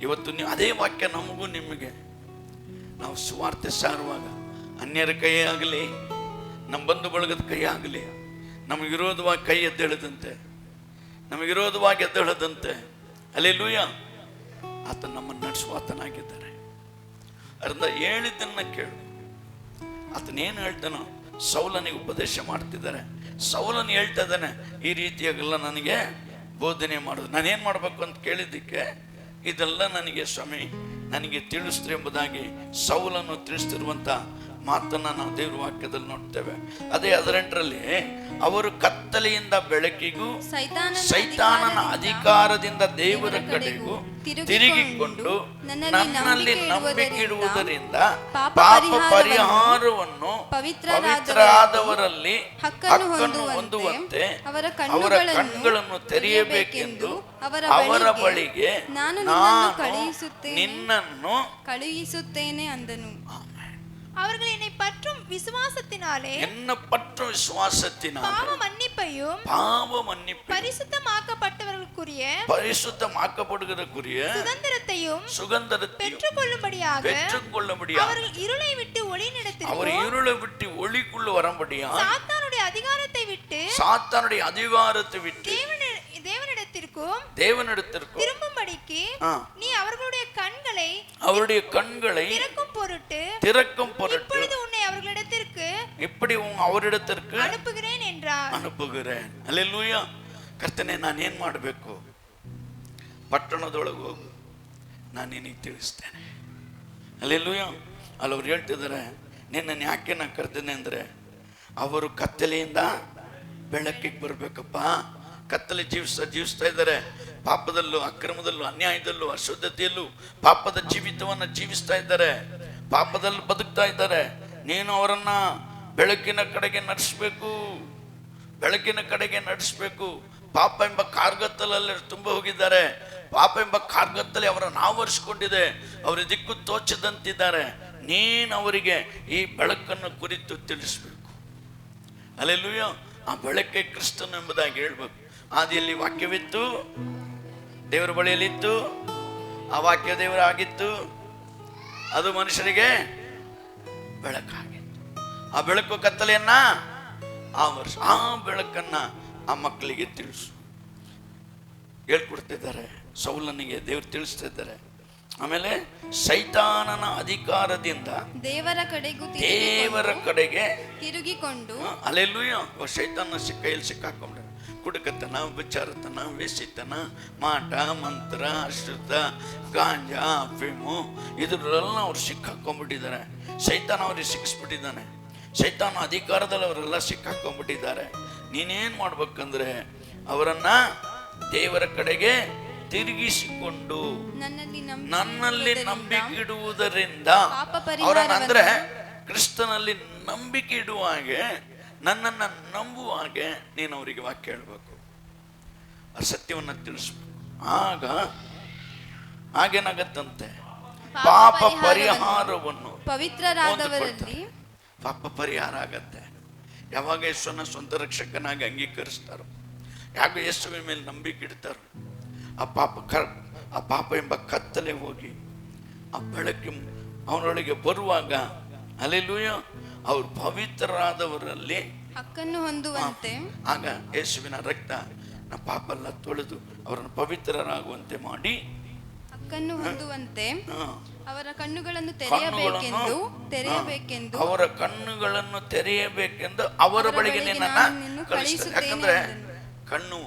ಇವತ್ತು ಅದೇ ವಾಕ್ಯ ನಮಗೂ ನಿಮಗೆ. ನಾವು ಸುವಾರ್ತೆ ಸಾರುವಾಗ ಅನ್ಯರ ಕೈ ಆಗಲಿ, ನಮ್ಮ ಬಂಧು ಬಳಗದ ಕೈ ಆಗಲಿ, ನಮಗೆ ವಿರೋಧವಾಗಿ ಕೈ ಎದ್ದೇಳದಂತೆ, ನಮಗೆ ವಿರೋಧವಾಗಿ ಎದ್ದೇಳದಂತೆ ಅಲ್ಲೆಲ್ಲೂಯ್ಯ ಆತ ನಮ್ಮನ್ನು ನಡೆಸುವಾತನಾಗಿದ್ದಾರೆ. ಅದರಿಂದ ಹೇಳಿದ್ದನ್ನ ಕೇಳು. ಆತನೇನು ಹೇಳ್ತಾನೋ ಸೌಲನಿಗೆ ಉಪದೇಶ ಮಾಡ್ತಿದ್ದಾರೆ. ಸೌಲನ್ ಹೇಳ್ತಾ ಇದ್ದಾನೆ, ಈ ರೀತಿಯಾಗೆಲ್ಲ ನನಗೆ ಬೋಧನೆ ಮಾಡೋದು. ನಾನೇನು ಮಾಡಬೇಕು ಅಂತ ಕೇಳಿದ್ದಕ್ಕೆ ಇದೆಲ್ಲ ನನಗೆ ಸ್ವಾಮಿ ನನಗೆ ತಿಳಿಸ್ತು ಎಂಬುದಾಗಿ ಸೌಲನ್ನು ತಿಳಿಸ್ತಿರುವಂಥ ಮಾತನ್ನು ನಾವು ದೇವ್ರ ವಾಕ್ಯದಲ್ಲಿ ನೋಡ್ತೇವೆ. ಅದೇ 18ರಲ್ಲಿ ಅವರು ಕತ್ತಲೆಯಿಂದ ಬೆಳಕಿಗೂ ಸೈತಾನನ ಅಧಿಕಾರದಿಂದ ದೇವರ ಕಡೆಗೂ ತಿರುಗಿಕೊಂಡು ನನ್ನಲ್ಲಿ ನಂಬಿಕೆಯಿಡುವುದರಿಂದ ಪಾಪ ಪರಿಹಾರವನ್ನು ಪವಿತ್ರರಾದವರಲ್ಲಿ ಹಕ್ಕನ್ನು ಹೊಂದುವಂತೆ ಅವರ ಕಣ್ಣುಗಳನ್ನು ತೆರೆಯಬೇಕೆಂದು ಅವರ ಬಳಿಗೆ ನಾನು ನಿನ್ನನ್ನು ಕಳುಹಿಸುತ್ತೇನೆ ಅಂದನು. அவர்கள் என்னை பற்றும் விசுவாசத்தினாலே பாவ மன்னிப்பையும் பரிசுத்தமாக்கப்படுவதற்குரிய சுதந்திரத்தையும் பெற்றுக்கொள்ளும்படியாக அவர்கள் இருளை விட்டு ஒளிக்குள்ள வரும்படியாக சாத்தானுடைய அதிகாரத்தை விட்டு தேவனிடத்திற்கும் தேவனிடத்திற்கும் திரும்பும்படிக்கு நீ அவர்களுடைய கண்களை திறக்கும் பொருட்டு இப்பொழுது உன்னை அவரிடத்திற்கு அனுப்புகிறேன் என்றார். ಅನುಪುகிறேன். அல்லேಲೂಯಾ. ಕರ್ತನೇ, ನಾನು ಏನು ಮಾಡಬೇಕು? ಪಟ್ಟಣದೊಳಗೆ ಹೋಗು, ನಾನು ನಿನಗೆ ತಿಳಿಸ್ತೇನೆ. ಅಲ್ಲೇಲೂಯಾ. ಅಲ್ಲಿ ಅವ್ರು ಹೇಳ್ತಿದ್ದಾರೆ, ನಿನ್ನನ್ನು ಯಾಕೆ ನಾನು ಕರ್ತೇನೆ ಅಂದರೆ, ಅವರು ಕತ್ತಲೆಯಿಂದ ಬೆಳಕಿಗೆ ಬರಬೇಕಪ್ಪ. ಕತ್ತಲೆ ಜೀವಿಸ್ತಾ ಇದ್ದಾರೆ. ಪಾಪದಲ್ಲೂ ಅಕ್ರಮದಲ್ಲೂ ಅನ್ಯಾಯದಲ್ಲೂ ಅಶುದ್ಧತೆಯಲ್ಲೂ ಪಾಪದ ಜೀವಿತವನ್ನು ಜೀವಿಸ್ತಾ ಇದ್ದಾರೆ. ಪಾಪದಲ್ಲಿ ಬದುಕ್ತಾ ಇದ್ದಾರೆ. ನೀನು ಅವರನ್ನ ಬೆಳಕಿನ ಕಡೆಗೆ ನಡೆಸಬೇಕು. ಪಾಪ ಎಂಬ ಕಾರ್ಗತ್ತಲಲ್ಲಿ ತುಂಬ ಹೋಗಿದ್ದಾರೆ. ಪಾಪ ಎಂಬ ಕಾರ್ಗತ್ತಲೆ ಅವರನ್ನು ಆವರಿಸಿಕೊಂಡಿದೆ. ಅವರ ದಿಕ್ಕು ತೋಚದಂತಿದ್ದಾರೆ. ನೀನು ಅವರಿಗೆ ಈ ಬೆಳಕನ್ನು ಕುರಿತು ತಿಳಿಸ್ಬೇಕು. ಅಲ್ಲೆಲ್ಲೂಯ್ಯ. ಆ ಬೆಳಕೆ ಕ್ರಿಸ್ತನು ಎಂಬುದಾಗಿ ಹೇಳ್ಬೇಕು. ಆದಿಯಲ್ಲಿ ವಾಕ್ಯವಿತ್ತು, ದೇವರ ಬಳಿಯಲ್ಲಿತ್ತು, ಆ ವಾಕ್ಯ ದೇವರಾಗಿತ್ತು, ಅದು ಮನುಷ್ಯರಿಗೆ ಬೆಳಕಾಗಿತ್ತು. ಆ ಬೆಳಕು ಕತ್ತಲೆಯನ್ನ ಆವರಿಸು. ಆ ಬೆಳಕನ್ನ ಆ ಮಕ್ಕಳಿಗೆ ತಿಳಿಸು ಹೇಳ್ಕೊಡ್ತಿದ್ದಾರೆ. ಸೌಲನಿಗೆ ದೇವರು ತಿಳಿಸ್ತಿದ್ದಾರೆ. ಆಮೇಲೆ ಸೈತಾನನ ಅಧಿಕಾರದಿಂದ ದೇವರ ಕಡೆಗೆ ತಿರುಗಿಕೊಂಡು ಅಲ್ಲೆಲ್ಲೂಯ್ಯ. ಸೈತಾನ ಕೈಯಲ್ಲಿ ಸಿಕ್ಕಾಕೊಂಡ್ರೆ ಕುಡುಕತನ, ವಿಚಾರತನ, ವೇಸಿತನ, ಮಾಟ, ಮಂತ್ರ, ಅಶ್ರುತ, ಗಾಂಜಾ, ಅಫೀಮು, ಇದರೆಲ್ಲ ಅವ್ರು ಸಿಕ್ಕಾಕೊಂಡ್ಬಿಟ್ಟಿದ್ದಾರೆ. ಸೈತಾನ ಅವ್ರಿಗೆ ಸಿಕ್ಕಿಸ್ಬಿಟ್ಟಿದ್ದಾನೆ. ಸೈತಾನ ಅಧಿಕಾರದಲ್ಲಿ ಅವರೆಲ್ಲ ಸಿಕ್ಕಾಕೊಂಡ್ಬಿಟ್ಟಿದ್ದಾರೆ. ನೀನೇನು ಮಾಡ್ಬೇಕಂದ್ರೆ ಅವರನ್ನ ದೇವರ ಕಡೆಗೆ ತಿರುಗಿಸಿಕೊಂಡು ನನ್ನಲ್ಲಿ ನಂಬಿಕೆ ಇಡುವುದರಿಂದ ಅವರನ್ನ ಅಂದ್ರೆ ಕ್ರಿಸ್ತನಲ್ಲಿ ನಂಬಿಕೆ ಇಡುವ ಹಾಗೆ, ನನ್ನನ್ನು ನಂಬುವ ಹಾಗೆ ನೀನು ಅವರಿಗೆ ವಾಕ್ಯ ಹೇಳ್ಬೇಕು, ಆ ಸತ್ಯವನ್ನು ತಿಳಿಸ್ಬೇಕು. ಆಗೇನಾಗತ್ತಂತೆ, ಪಾಪ ಪರಿಹಾರವನ್ನು ಪವಿತ್ರರಾದವರಲ್ಲಿ ಪಾಪ ಪರಿಹಾರ ಆಗತ್ತೆ ಯಾವಾಗ ಯೇಸುವನ್ನ ಸ್ವಂತ ರಕ್ಷಕನಾಗಿ ಅಂಗೀಕರಿಸ್ತಾರೋ, ಯಾವಾಗ ಯೇಸುವಿನ ಮೇಲೆ ನಂಬಿಕೆ ಇಡ್ತಾರೋ, ಆ ಪಾಪ ಎಂಬ ಕತ್ತಲೆ ಹೋಗಿ ಆ ಬೆಳಕು ಅವನೊಳಗೆ ಬರುವಾಗ, ಅಲ್ಲೆಲ್ಲೂಯ್ಯ, ಅವ್ರು ಪವಿತ್ರರಾದವರಲ್ಲಿ ಹಕ್ಕನ್ನು ಹೊಂದುವಂತೆ, ಆಗ ಯೇಸುವಿನ ರಕ್ತ ನಮ್ಮ ಪಾಪ ಎಲ್ಲ ತೊಳೆದು ಅವರನ್ನು ಪವಿತ್ರರಾಗುವಂತೆ ಮಾಡಿ ಹಕ್ಕನ್ನು ಹೊಂದುವಂತೆ ಅವರ ಕಣ್ಣುಗಳನ್ನು ತೆರೆಯಬೇಕೆಂದು ಅವರ ಬಳಿಗೆ ನಿನ್ನನ್ನು ಕಳಿಸುತ್ತೇನೆ. ಯಾಕಂದ್ರೆ ಕಣ್ಣು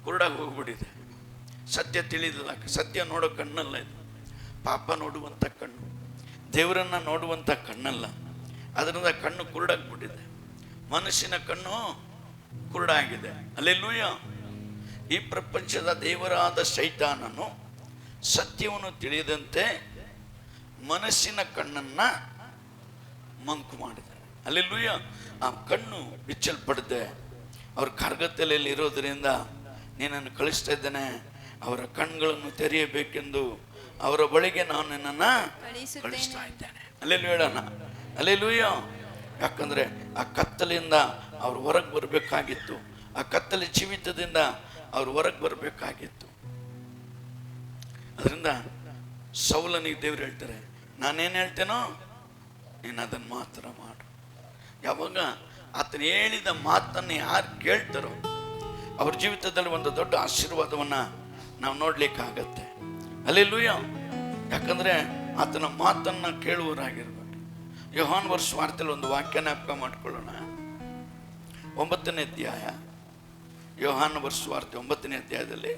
ಕುರುಡಾಗಿ ಹೋಗ್ಬಿಟ್ಟಿದೆ. ಸತ್ಯ ತಿಳಿದಿಲ್ಲ. ಸತ್ಯ ನೋಡೋ ಕಣ್ಣಲ್ಲ ಇದು. ಪಾಪ ನೋಡುವಂಥ ಕಣ್ಣು, ದೇವರನ್ನ ನೋಡುವಂಥ ಕಣ್ಣಲ್ಲ. ಅದರಿಂದ ಕಣ್ಣು ಕುರುಡಾಗ್ಬಿಟ್ಟಿದೆ. ಮನುಷ್ಯನ ಕಣ್ಣು ಕುರುಡಾಗಿದೆ. ಅಲ್ಲೆಲ್ಲೂಯ್ಯ. ಈ ಪ್ರಪಂಚದ ದೇವರಾದ ಸೈತಾನನು ಸತ್ಯವನ್ನು ತಿಳಿದಂತೆ ಮನಸ್ಸಿನ ಕಣ್ಣನ್ನ ಮಂಕು ಮಾಡಿದ್ದಾರೆ. ಅಲ್ಲೆಲ್ಲೂಯ್ಯ. ಆ ಕಣ್ಣು ಬಿಚ್ಚಲ್ಪಡದೆ ಅವ್ರ ಕಾರ್ಗತ್ತಲೆಯಲ್ಲಿ ಇರೋದ್ರಿಂದ ನೀನನ್ನು ಕಳಿಸ್ತಾ ಇದ್ದೇನೆ. ಅವರ ಕಣ್ಗಳನ್ನು ತೆರೆಯಬೇಕೆಂದು ಅವರ ಬಳಿಗೆ ನಾನು ನಿನ್ನನ್ನು ಕಳಿಸ್ತಾ ಇದ್ದೇನೆ. ಅಲ್ಲೆಲ್ಲೂ ಹೇಳೋಣ, ಅಲ್ಲೆಲ್ಲೂಯ್ಯ. ಯಾಕಂದ್ರೆ ಆ ಕತ್ತಲೆಯಿಂದ ಅವ್ರು ಹೊರಗೆ ಬರಬೇಕಾಗಿತ್ತು. ಆ ಕತ್ತಲೆ ಜೀವಿತದಿಂದ ಅವ್ರು ಹೊರಗೆ ಬರಬೇಕಾಗಿತ್ತು. ಅದರಿಂದ ಸೌಲನಿಗೆ ದೇವ್ರು ಹೇಳ್ತಾರೆ, ನಾನೇನು ಹೇಳ್ತೇನೋ ನೀನು ಅದನ್ನು ಮಾತ್ರ ಮಾಡು. ಯಾವಾಗ ಆತನ ಹೇಳಿದ ಮಾತನ್ನು ಯಾರು ಕೇಳ್ತಾರೋ ಅವ್ರ ಜೀವಿತದಲ್ಲಿ ಒಂದು ದೊಡ್ಡ ಆಶೀರ್ವಾದವನ್ನು ನಾವು ನೋಡ್ಲಿಕ್ಕಾಗತ್ತೆ. ಅಲ್ಲೆಲ್ಲೂಯ್ಯ. ಯಾಕಂದ್ರೆ ಆತನ ಮಾತನ್ನು ಕೇಳುವರಾಗಿರ್ಬೇಕು. ಯೋಹಾನ್ ಸುವಾರ್ತೆಯಲ್ಲಿ ಒಂದು ವಾಕ್ಯ ಜ್ಞಾಪಕ ಮಾಡ್ಕೊಳ್ಳೋಣ. 9ನೇ ಅಧ್ಯಾಯ, ಯೋಹಾನ್ ಸುವಾರ್ತೆ 9ನೇ ಅಧ್ಯಾಯದಲ್ಲಿ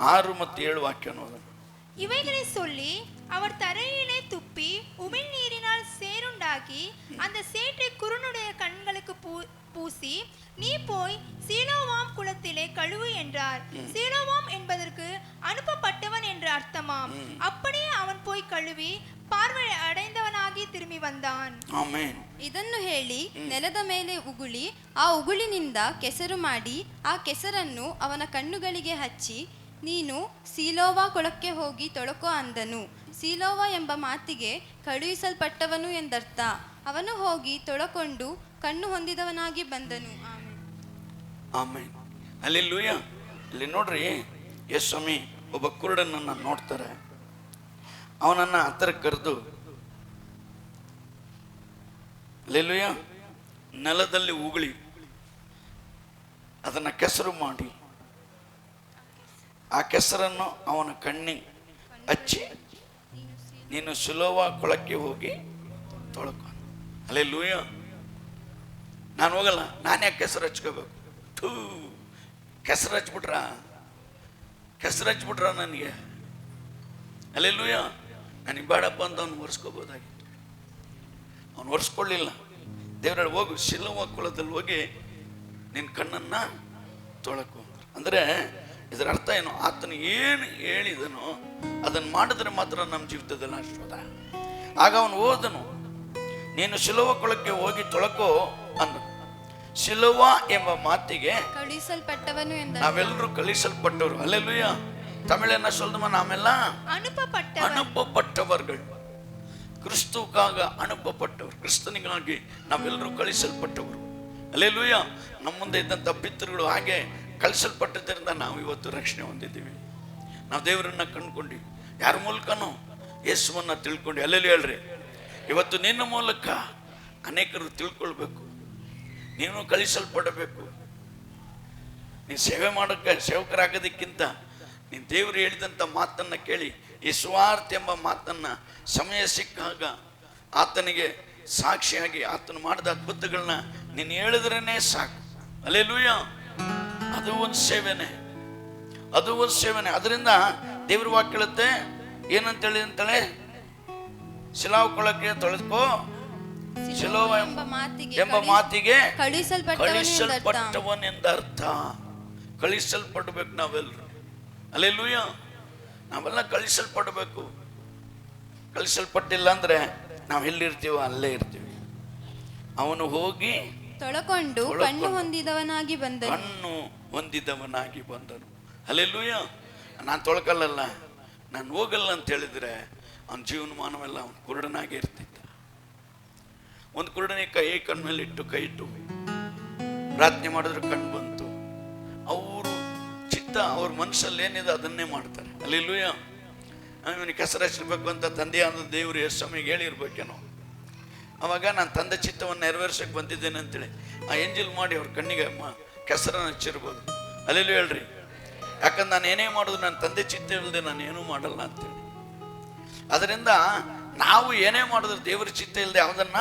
6 ಮತ್ತು 7 ವಾಕ್ಯ ನೋಡೋಣ. இவைகளை சொல்லி அவர் தரையிலே துப்பி உமிழ் நீரினால் சேருண்டாக்கி அந்த சேற்றை குருனுடைய கண்களுக்கு பூசி நீ போய் சீலோவாம் குளத்திலே கழுவு என்றார். சீலோவாம் என்பதற்கு அனுப்பப்பட்டவன் என்று அர்த்தமாம். அப்படியே அவன் போய் கழுவி பார்வை ಅಡೆದವನಾಗಿ ತಿರುಗಿ ಬಂದಾನ್. ಆಮೆನ್. ಇದನ್ನು ಹೇಳಿ ನೆಲದ ಮೇಲೆ ಉಗುಳಿ ಆ ಉಗುಳಿನಿಂದ ಕೆಸರು ಮಾಡಿ ಆ ಕೆಸರನ್ನು ಅವನ ಕಣ್ಣುಗಳಿಗೆ ಹಚ್ಚಿ ನೀನು ಸೀಲೋವಾ ಕೊಳಕ್ಕೆ ಹೋಗಿ ತೊಳಕೋ ಅಂದನು. ಸೀಲೋವಾ ಎಂಬ ಮಾತಿಗೆ ಕಳುಹಿಸಲ್ಪಟ್ಟವನು ಎಂದರ್ಥ. ಅವನು ಹೋಗಿ ತೊಳಕೊಂಡು ಕಣ್ಣು ಹೊಂದಿದವನಾಗಿ ಬಂದನು. ಆಮೆನ್. ಅಲ್ಲೆಲ್ಲೂಯ್ಯ. ಅಲ್ಲಿ ನೋಡ್ರಿ, ಯೇಸುಸ್ವಾಮಿ ಒಬ್ಬ ಕುರುಡನನ್ನು ನೋಡ್ತಾರೆ. ಅವನನ್ನು ಹತ್ತಿರ ಕರೆದು, ಅಲ್ಲೆಲ್ಲೂಯ್ಯ, ನೆಲದಲ್ಲಿ ಉಗುಳಿ ಅದನ್ನು ಕೆಸರು ಮಾಡಿ ಆ ಕೆಸರನ್ನು ಅವನ ಕಣ್ಣಿಗೆ ಹಚ್ಚಿ ನೀನು ಸಿಲೋವ ಕೊಳಕ್ಕೆ ಹೋಗಿ ತೊಳ್ಕೊ. ಹಲ್ಲೆಲೂಯ. ನಾನು ಹೋಗಲ್ಲ, ನಾನು ಯಾಕೆ ಕೆಸರು ಹಚ್ಕೋಬೇಕು? ಥೂ, ಕೆಸರು ಹಚ್ಬಿಟ್ರ ನನಗೆ. ಹಲ್ಲೆಲೂಯ. ನನಗೆ ಬೇಡಪ್ಪ ಅಂತ ಅವ್ನು ಒರೆಸ್ಕೋಬೋದಾಗಿತ್ತು. ಅವನು ಒರೆಸ್ಕೊಳ್ಳಿಲ್ಲ. ದೇವರಲ್ಲಿ ಹೋಗು, ಸಿಲೋವ ಕೊಳದಲ್ಲಿ ಹೋಗಿ ನಿನ್ನ ಕಣ್ಣನ್ನು ತೊಳಕು ಅಂದರೆ ಇದರ ಅರ್ಥ ಏನು? ಆತನು ಏನು ಹೇಳಿದನೋ ಅದನ್ನು ಮಾಡಿದ್ರೆ ಮಾತ್ರ ನಮ್ಮ ಜೀವಿತದಲ್ಲಿ ಆಶೀರ್ವಾದ. ಆಗ ಅವನು ಹೋದನು, ನೀನು ಸಿಲೋವ ಕೊಳಕ್ಕೆ ಹೋಗಿ ತೊಳಕೋ ಅಂದ. ಸಿಲೋವ ಎಂಬ ಮಾತಿಗೆ ಕಳುಹಿಸಲ್ಪಟ್ಟವನು ಎಂದ ನಾವೆಲ್ಲರೂ ಕಳಿಸಲ್ಪಟ್ಟವರು. ಹಲ್ಲೆಲೂಯ. ತಮಿಳನ್ನ சொல்லுமா நாமெல்லாம் ಅನುಪಪಟ್ಟವர்கள், ಕ್ರಿಸ್ತುಕಾಗ ಅನುಪಪಟ್ಟವರು, ಕ್ರಿಸ್ತನಿಗಾಗಿ ನಾವೆಲ್ಲರೂ ಕಳಿಸಲ್ಪಟ್ಟವರು. ಹಲ್ಲೆಲೂಯ. ನಮ್ಮ ಮುಂದೆ ಇದ್ದಂಥ ಪಿತೃಗಳು ಹಾಗೆ ಕಳಿಸಲ್ಪಟ್ಟದ್ರಿಂದ ನಾವು ಇವತ್ತು ರಕ್ಷಣೆ ಹೊಂದಿದ್ದೀವಿ. ನಾವು ದೇವರನ್ನ ಕಂಡುಕೊಂಡು ಯಾರ ಮೂಲಕನೂ ಯೇಸುವನ್ನ ತಿಳ್ಕೊಂಡು. ಅಲ್ಲೆಲ್ಲಿ ಹೇಳ್ರಿ, ಇವತ್ತು ನಿನ್ನ ಮೂಲಕ ಅನೇಕರು ತಿಳ್ಕೊಳ್ಬೇಕು, ನೀನು ಕಳಿಸಲ್ಪಡಬೇಕು. ನೀನು ಸೇವೆ ಮಾಡೋಕ್ಕೆ ಸೇವಕರಾಗೋದಕ್ಕಿಂತ ನೀನು ದೇವರು ಹೇಳಿದಂಥ ಮಾತನ್ನು ಕೇಳಿ ಈ ಸ್ವಾರ್ಥ ಎಂಬ ಮಾತನ್ನು ಸಮಯ ಸಿಕ್ಕಾಗ ಆತನಿಗೆ ಸಾಕ್ಷಿಯಾಗಿ ಆತನು ಮಾಡಿದ ಅದ್ಭುತಗಳನ್ನ ನೀನು ಹೇಳಿದ್ರೇ ಸಾಕು. ಹಲ್ಲೆಲೂಯ. ಅದು ಒಂದು ಸೇವೆನೇ, ಅದು ಒಂದು ಸೇವೆನೇ. ಅದರಿಂದ ದೇವ್ರ ವಾಕ್ಯ ಹೇಳುತ್ತೆ ಏನಂತೇಳಿ ಅಂತಾಳೆ, ಸಿಲೋವ ಕೊಳಕ್ಕೆ ತೊಳೆದುಕೋ, ಸಿಲೋವ ಎಂಬ ಮಾತಿಗೆ ಕಳಿಸಲ್ಪಟ್ಟವನೆಂದರ್ಥ. ಕಳಿಸಲ್ಪಡಬೇಕು ನಾವೆಲ್ಲರೂ. ಹಲ್ಲೆಲೂಯ. ನಾವೆಲ್ಲ ಕಳಿಸಲ್ಪಡಬೇಕು. ಕಳಿಸಲ್ಪಟ್ಟಿಲ್ಲ ಅಂದ್ರೆ ನಾವು ಎಲ್ಲಿರ್ತೀವೋ ಅಲ್ಲೇ ಇರ್ತೀವಿ. ಅವನು ಹೋಗಿ ತೊಳಕೊಂಡು ಕಣ್ಣು ಹೊಂದಿದವನಾಗಿ ಬಂದನು. ಹಲ್ಲೆಲೂಯ. ನಾನು ತೊಳ್ಕಲ್ಲ, ನಾನು ಹೋಗಲ್ಲ ಅಂತ ಹೇಳಿದ್ರೆ ಅವನ ಜೀವನಮಾನವೆಲ್ಲ ಅವನು ಕುರುಡನಾಗಿ ಇರ್ತಿದ್ದ. ಒಂದು ಕುರುಡನೇ ಕಣ್ಣು ಮೇಲೆ ಇಟ್ಟು ಕೈ ಇಟ್ಟು ಪ್ರಾರ್ಥನೆ ಮಾಡಿದ್ರೆ ಕಣ್ಣು ಬಂತು. ಅವರು ಚಿತ್ತ ಅವ್ರ ಮನಸ್ಸಲ್ಲಿ ಏನಿದೆ ಅದನ್ನೇ ಮಾಡ್ತಾರೆ. ಹಲ್ಲೆಲೂಯ. ಇವನಿಗೆ ಕೆಸರು ಹಚ್ಚಬೇಕು ಅಂತ ತಂದೆ ಅಂದ ದೇವರು ಎಷ್ಟು ಸಮಯಕ್ಕೆ ಹೇಳಿರ್ಬೇಕೇನೋ. ಅವಾಗ ನಾನು ತಂದೆ ಚಿತ್ತವನ್ನು ನೆರವೇರ್ಸಕ್ಕೆ ಬಂದಿದ್ದೇನೆ ಅಂತೇಳಿ ಆ ಎಂಜಿಲ್ ಮಾಡಿ ಅವ್ರ ಕಣ್ಣಿಗೆ ಕೆಸರನ್ನು ಹಚ್ಚಿರ್ಬೋದು. ಅಲ್ಲೆಲ್ಲೂ ಹೇಳ್ರಿ, ಯಾಕಂದ್ರೆ ನಾನು ಏನೇ ಮಾಡೋದು ನನ್ನ ತಂದೆ ಚಿತ್ತ ಇಲ್ಲದೆ ನಾನು ಏನೂ ಮಾಡಲ್ಲ ಅಂತೇಳಿ. ಅದರಿಂದ ನಾವು ಏನೇ ಮಾಡಿದ್ರು ದೇವರ ಚಿತ್ತ ಇಲ್ಲದೆ ಯಾವುದನ್ನ